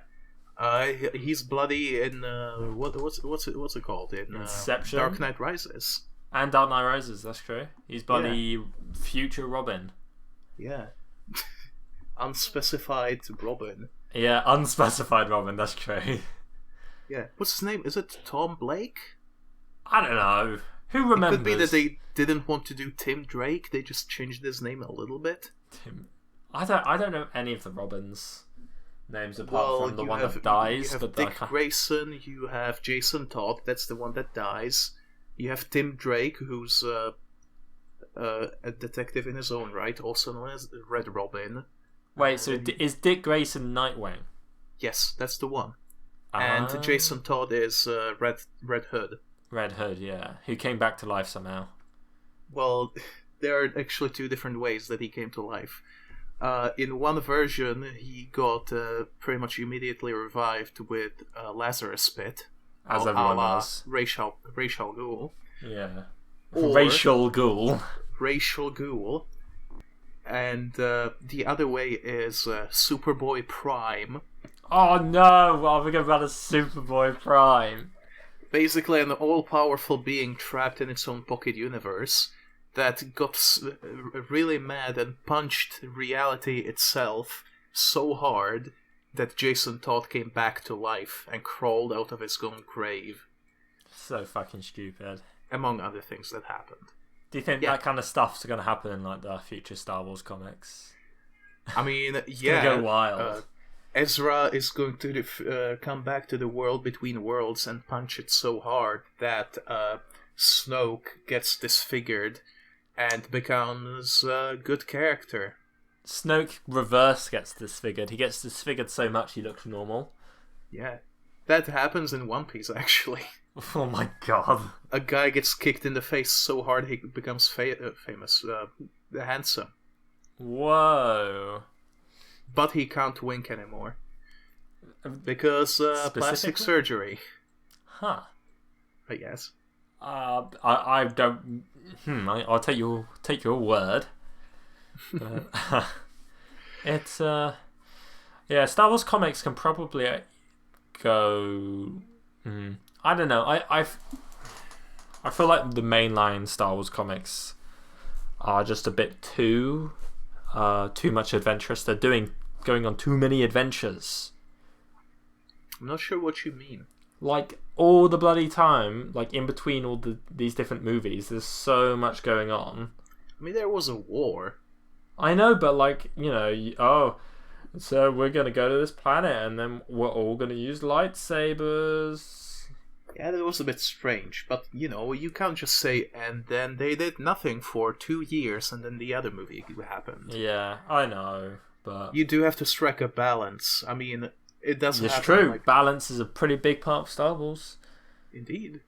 He's bloody in what's it called in Inception, Dark Knight Rises, and Dark Knight Rises. That's true. He's bloody future Robin. Yeah. Unspecified Robin. Yeah, unspecified Robin. That's true. Yeah. What's his name? Is it Tom Blake? I don't know. Who remembers? It could be that they didn't want to do Tim Drake. They just changed his name a little bit. Tim. I don't know any of the Robins names apart from the one that dies. You have Dick Grayson. You have Jason Todd. That's the one that dies. You have Tim Drake, who's a detective in his own right, also known as Red Robin. Wait, so is Dick Grayson Nightwing? Yes, that's the one. And Jason Todd is Red Hood. Red Hood, yeah. Who came back to life somehow. Well, there are actually 2 different ways that he came to life. In one version, he got pretty much immediately revived with Lazarus Spit. As everyone does. Racial Ghoul. Yeah. Or Racial Ghoul. Racial Ghoul. And the other way is Superboy Prime. Oh no! What are we going to run a Superboy Prime? Basically an all-powerful being trapped in its own pocket universe that got really mad and punched reality itself so hard that Jason Todd came back to life and crawled out of his own grave. So fucking stupid. Among other things that happened. Do you think that kind of stuff's going to happen in like the future Star Wars comics? I mean, It's going to go wild. Ezra is going to come back to the world between worlds and punch it so hard that Snoke gets disfigured and becomes a good character. Snoke reverse gets disfigured. He gets disfigured so much he looks normal. Yeah. That happens in One Piece, actually. Oh my god. A guy gets kicked in the face so hard he becomes famous. Handsome. Whoa. But he can't wink anymore. Because plastic surgery. Huh. I guess. I don't... I'll take your word. It's... Yeah, Star Wars comics can probably go... I don't know. I feel like the mainline Star Wars comics are just a bit too much adventurous. They're going on too many adventures. I'm not sure what you mean. Like all the bloody time, like in between all these different movies, there's so much going on. I mean, there was a war. I know, but like, so we're gonna go to this planet and then we're all gonna use lightsabers. Yeah, that was a bit strange, but you can't just say, and then they did nothing for 2 years and then the other movie happened. Yeah, I know, but... You do have to strike a balance. I mean, it doesn't happen. It's true, balance is a pretty big part of Star Wars. Indeed.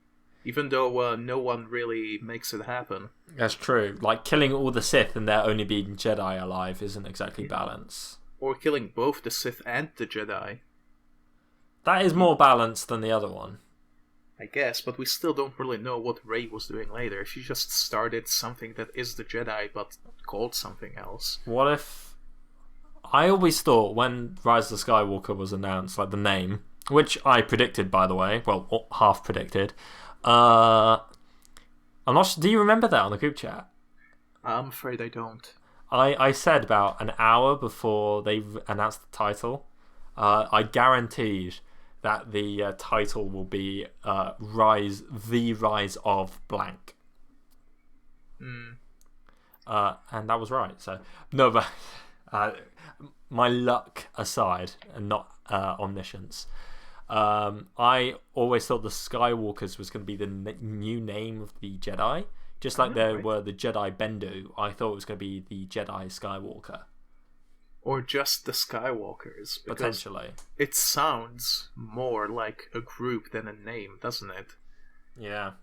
Even though no one really makes it happen. That's true. Like, killing all the Sith and there only being Jedi alive isn't exactly balance. Or killing both the Sith and the Jedi. That is more balanced than the other one. I guess, but we still don't really know what Rey was doing later. She just started something that is the Jedi, but called something else. What if... I always thought when Rise of the Skywalker was announced, like the name, which I predicted, by the way, well, half predicted. I'm not sure, do you remember that on the group chat? I'm afraid I don't. I said about an hour before they announced the title, I guaranteed that the title will be The Rise of Blank. And that was right. So no, but my luck aside, and not omniscience, I always thought the Skywalkers was going to be the new name of the Jedi. Just like there were the Jedi Bendu, I thought it was going to be the Jedi Skywalker. Or just the Skywalkers. Potentially. It sounds more like a group than a name, doesn't it? Yeah.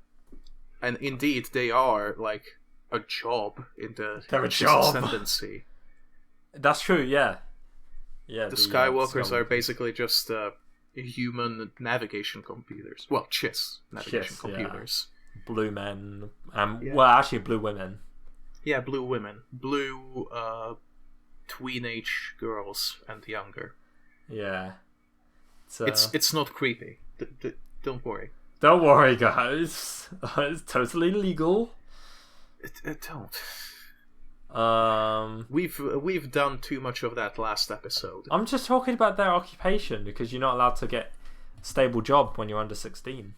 And indeed, they are like a job in the ascendancy. That's true, yeah. Yeah. The Skywalkers are basically just human navigation computers. Well, chiss navigation computers. Yeah. Blue men. Well, actually, blue women. Yeah, blue women. Blue tween-age girls and younger. Yeah. It's not creepy. Don't worry. Don't worry, guys. It's totally legal. Don't. Um, we've done too much of that last episode. I'm just talking about their occupation because you're not allowed to get a stable job when you're under 16.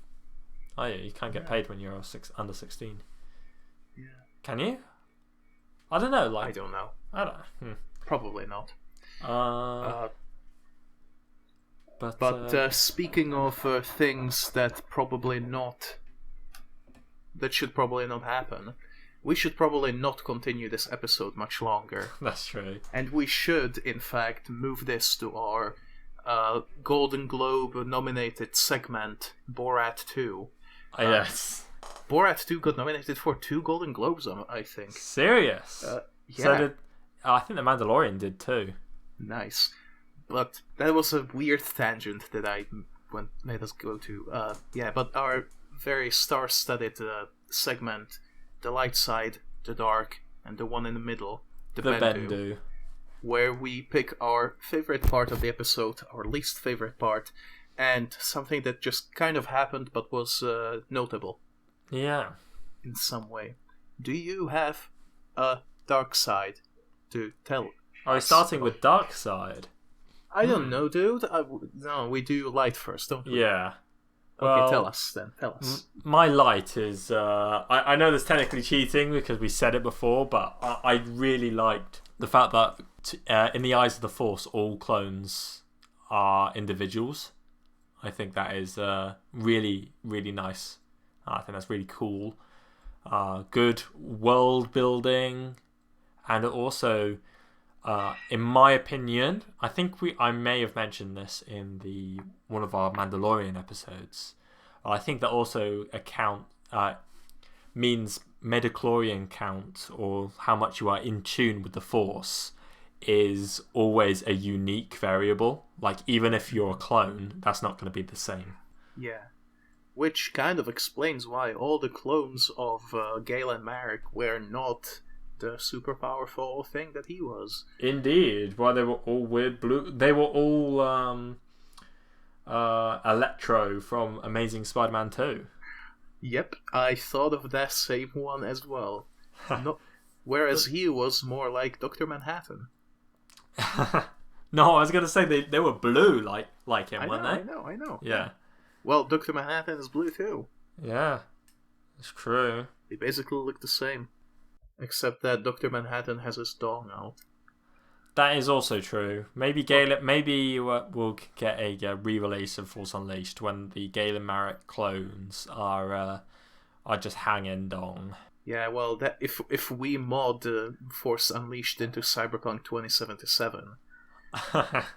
Oh yeah, you can't get paid when you're under 16. Yeah. Can you? I don't know. I don't know. I don't know. Probably not. But speaking of things that should probably not happen, we should probably not continue this episode much longer. That's true. And we should, in fact, move this to our Golden Globe nominated segment, Borat 2. Yes. Borat 2 got nominated for 2 Golden Globes, I think. Serious? Yeah. So I think The Mandalorian did too. Nice. But that was a weird tangent that made us go to. But our very star-studded segment, the light side, the dark, and the one in the middle, the Bendu, where we pick our favorite part of the episode, our least favorite part, and something that just kind of happened but was notable. Yeah. In some way. Do you have a dark side to tell? Are we starting with dark side? I don't know, dude. No, we do light first, don't we? Yeah. Okay, tell us then. Tell us. My light is... I know there's technically cheating because we said it before, but I really liked the fact that in the eyes of the Force, all clones are individuals. I think that is really, really nice. I think that's really cool. Good world building. And also, in my opinion, I think I may have mentioned this in one of our Mandalorian episodes. I think that also means midichlorian count, or how much you are in tune with the Force, is always a unique variable. Like, even if you're a clone, that's not going to be the same. Yeah. Which kind of explains why all the clones of Galen Marek were not the super powerful thing that he was. Indeed. Why they were all weird blue. They were all Electro from Amazing Spider-Man 2. Yep, I thought of that same one as well. Whereas he was more like Dr. Manhattan. No, I was going to say they were blue like him, weren't they? I know. Yeah. Well, Dr. Manhattan is blue too. Yeah, it's true. They basically look the same. Except that Dr. Manhattan has his dong out. That is also true. Maybe we'll get a re-release of Force Unleashed when the Galen Marek clones are just hanging dong. Yeah, well, that if we mod Force Unleashed into Cyberpunk 2077,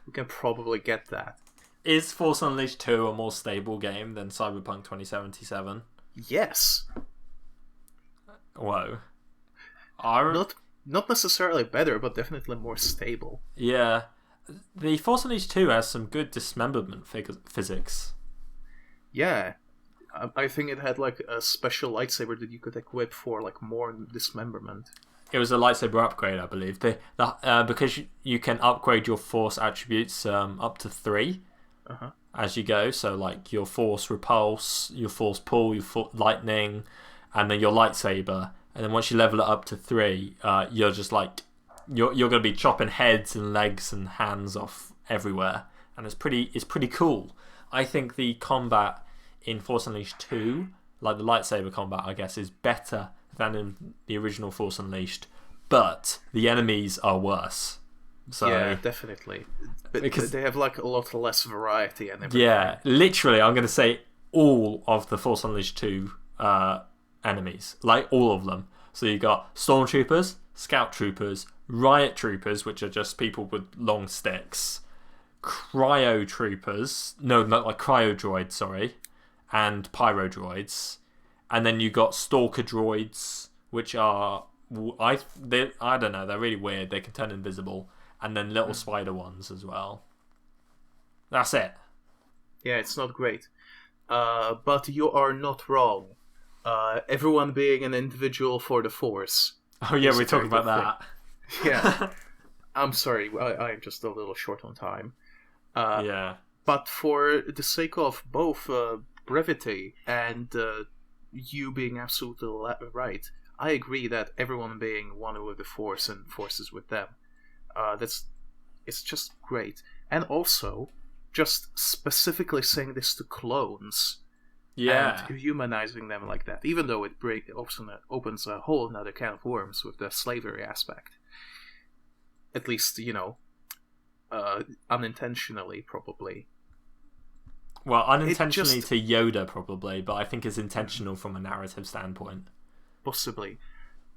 we can probably get that. Is Force Unleashed 2 a more stable game than Cyberpunk 2077? Yes. Whoa. Not necessarily better, but definitely more stable. Yeah. The Force Unleashed 2 has some good dismemberment physics. Yeah. I think it had like a special lightsaber that you could equip for like more dismemberment. It was a lightsaber upgrade, I believe. Because you can upgrade your Force attributes up to 3 as you go. So like your Force repulse, your Force pull, your lightning, and then your lightsaber. And then once you level it up to 3, you're just like you're going to be chopping heads and legs and hands off everywhere, and it's pretty cool. I think the combat in Force Unleashed 2, like the lightsaber combat, I guess, is better than in the original Force Unleashed, but the enemies are worse. So, yeah, definitely. Because they have like a lot less variety and everything. Yeah, literally, I'm going to say all of the Force Unleashed 2 enemies, like all of them. So you got stormtroopers, scout troopers, riot troopers, which are just people with long sticks, cryo troopers, no, not like cryo droids, sorry, and pyro droids, and then you got stalker droids, which are I don't know, they're really weird. They can turn invisible, and then little spider ones as well. That's it. Yeah, it's not great, but you are not wrong. Everyone being an individual for the Force. Oh yeah, we're talking about that. Yeah. I'm sorry, I'm just a little short on time. Yeah. But for the sake of both brevity and you being absolutely right, I agree that everyone being one with the Force and Forces with them, it's just great. And also, just specifically saying this to clones. Yeah. And humanizing them like that, even though it opens a whole another can of worms with the slavery aspect. At least, unintentionally, probably. Well, unintentionally to Yoda, probably, but I think it's intentional from a narrative standpoint. Possibly.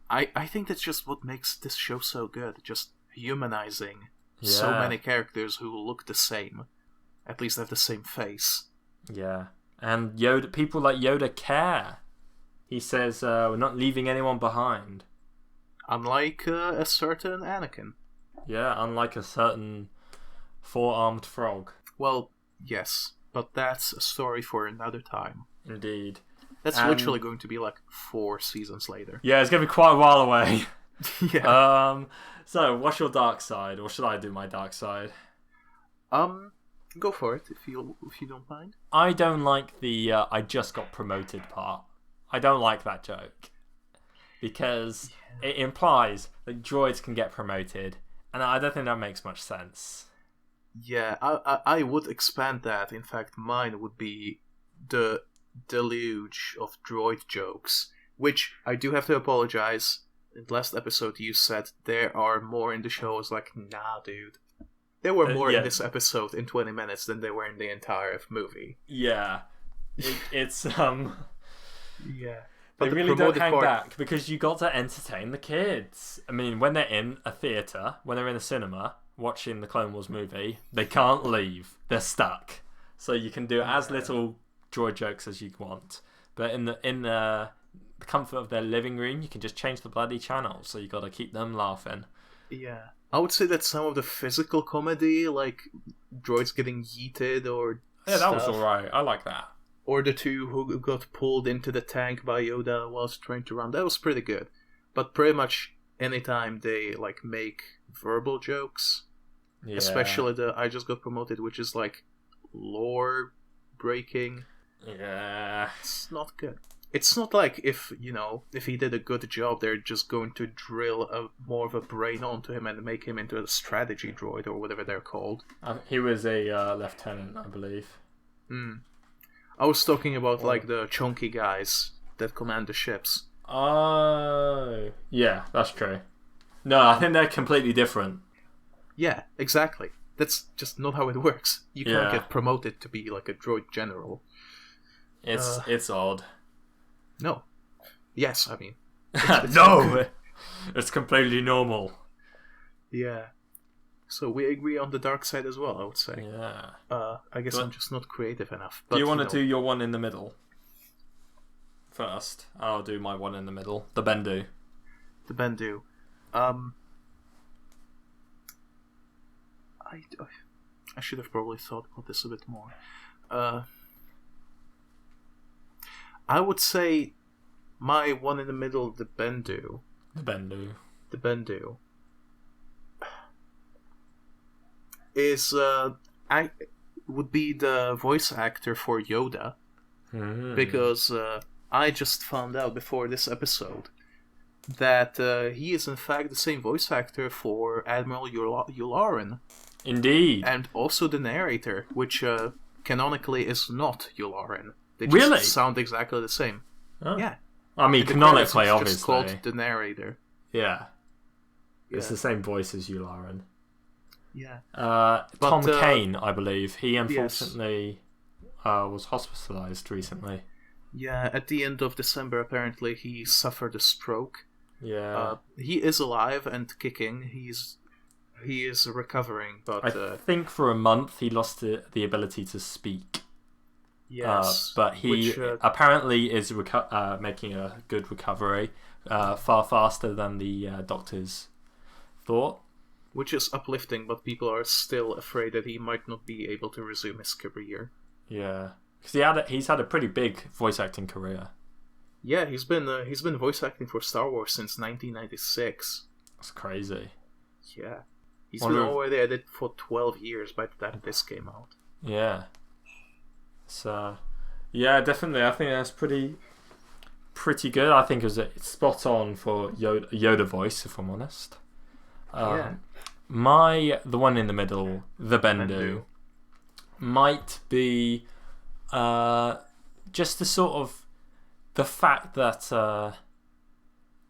I think that's just what makes this show so good, just humanizing so many characters who look the same, at least have the same face. Yeah. And Yoda, people like Yoda care. He says, we're not leaving anyone behind. Unlike a certain Anakin. Yeah, unlike a certain four-armed frog. Well, yes, but that's a story for another time. Indeed. That's literally going to be like 4 seasons later. Yeah, it's going to be quite a while away. Yeah. So, what's your dark side? Or should I do my dark side? Go for it, if you don't mind. I don't like the I just got promoted part. I don't like that joke. Because it implies that droids can get promoted, and I don't think that makes much sense. Yeah, I would expand that. In fact, mine would be the deluge of droid jokes, which I do have to apologize. In the last episode, you said there are more in the show. I was like, nah, dude. There were more in this episode in 20 minutes than there were in the entire movie. Yeah. It's Yeah. They really don't hang back because you got to entertain the kids. I mean, when they're in a theatre, when they're in a cinema watching the Clone Wars movie, they can't leave. They're stuck. So you can do as little droid jokes as you want. But in the comfort of their living room, you can just change the bloody channel. So you got to keep them laughing. Yeah. I would say that some of the physical comedy, like droids getting yeeted or that was alright. I like that. Or the two who got pulled into the tank by Yoda whilst trying to run. That was pretty good. But pretty much anytime they like make verbal jokes, especially the I just got promoted, which is like lore breaking. Yeah. It's not good. It's not like if he did a good job, they're just going to drill more of a brain onto him and make him into a strategy droid or whatever they're called. He was a lieutenant, I believe. I was talking about like the chunky guys that command the ships. Oh, yeah, that's true. No, I think they're completely different. Yeah, exactly. That's just not how it works. You can't get promoted to be like a droid general. It's odd. No. Yes, I mean. No! It's completely normal. Yeah. So we agree on the dark side as well, I would say. Yeah. I guess I'm just not creative enough. But, do you want to do your one in the middle first? I'll do my one in the middle. The Bendu. The Bendu. I should have probably thought about this a bit more. I would say my one in the middle, the Bendu. The Bendu. Is would be the voice actor for Yoda, because I just found out before this episode that he is in fact the same voice actor for Admiral Yularen. Indeed. And also the narrator, which canonically is not Yularen. They just really sound exactly the same. Oh. Yeah. I mean, canonically, it's obviously. Just called the narrator. Yeah. It's the same voice as Yularen. Yeah. Tom Kane, I believe. He unfortunately was hospitalized recently. Yeah, at the end of December, apparently, he suffered a stroke. Yeah. He is alive and kicking. He is recovering, but I think for a month he lost the ability to speak. Yes. But he apparently is making a good recovery, far faster than the doctors thought. Which is uplifting, but people are still afraid that he might not be able to resume his career. Yeah, because he's had a pretty big voice acting career. Yeah, he's been voice acting for Star Wars since 1996. That's crazy. Yeah, he's been already at it for 12 years by the time this came out. Yeah. So, yeah, definitely. I think that's pretty good. I think it was spot on for Yoda voice, if I'm honest. Yeah. The one in the middle, the Bendu, might be just the sort of the fact that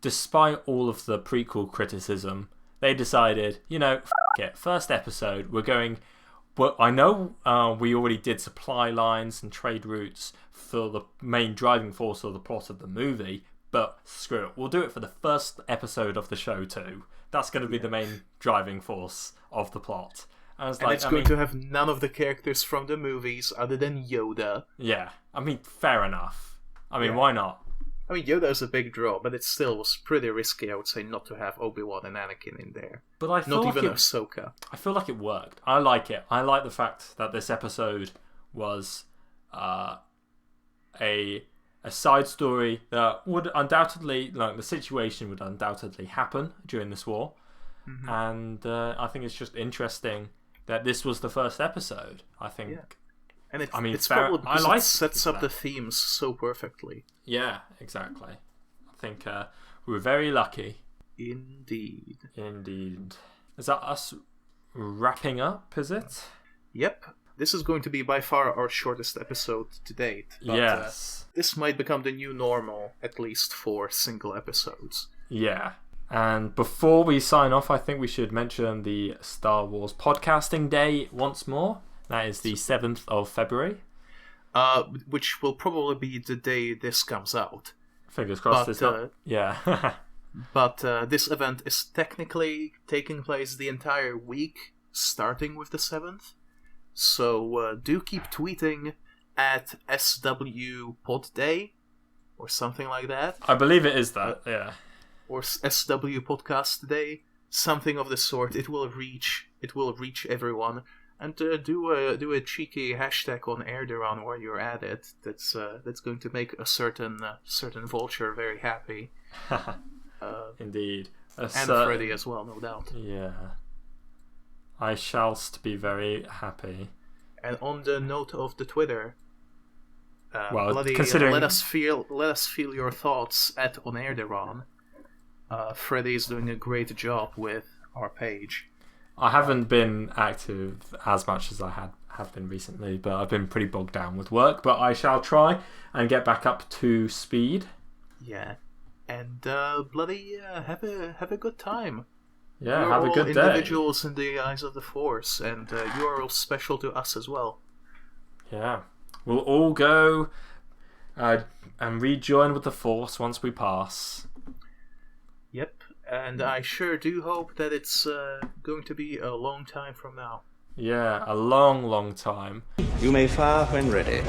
despite all of the prequel criticism, they decided, f it, first episode, we're going. Well, I know we already did supply lines and trade routes for the main driving force of the plot of the movie, but screw it, we'll do it for the first episode of the show too. That's going to be the main driving force of the plot. And it's going to have none of the characters from the movies other than Yoda. Yeah, I mean, fair enough. I mean, why not? I mean, Yoda is a big draw, but it still was pretty risky, I would say, not to have Obi-Wan and Anakin in there. But I feel not even Ahsoka. I feel like it worked. I like it. I like the fact that this episode was a side story that would undoubtedly, the situation would undoubtedly happen during this war. Mm-hmm. And I think it's just interesting that this was the first episode. I think. Yeah. And it's probably because it sets up the themes so perfectly. Yeah, exactly. I think we were very lucky. Indeed. Is that us wrapping up, is it? Yep. this is going to be by far our shortest episode to date. But, yes. This might become the new normal, at least for single episodes. Yeah. And before we sign off, I think we should mention the Star Wars Podcasting Day once more. That is the 7th of February. Which will probably be the day this comes out. Fingers crossed. It's not... Yeah. But this event is technically taking place the entire week, starting with the 7th. So do keep tweeting at SWPodDay, or something like that. I believe it is that, yeah. Or SW Podcast Day, something of the sort. It will reach everyone. And do a cheeky hashtag on Air-Deraan while you're at it. That's going to make a certain vulture very happy. Indeed. And Freddy as well, no doubt. Yeah. I shallst be very happy. And on the note of the Twitter, considering... let us feel your thoughts at On Air-Deraan. Freddy is doing a great job with our page. I haven't been active as much as I have been recently, but I've been pretty bogged down with work. But I shall try and get back up to speed. Yeah, and have a good time. Yeah, have a good day. You're all individuals in the eyes of the Force, and you are all special to us as well. Yeah, we'll all go and rejoin with the Force once we pass. Yep. And I sure do hope that it's going to be a long time from now. Yeah, a long, long time. You may fire when ready.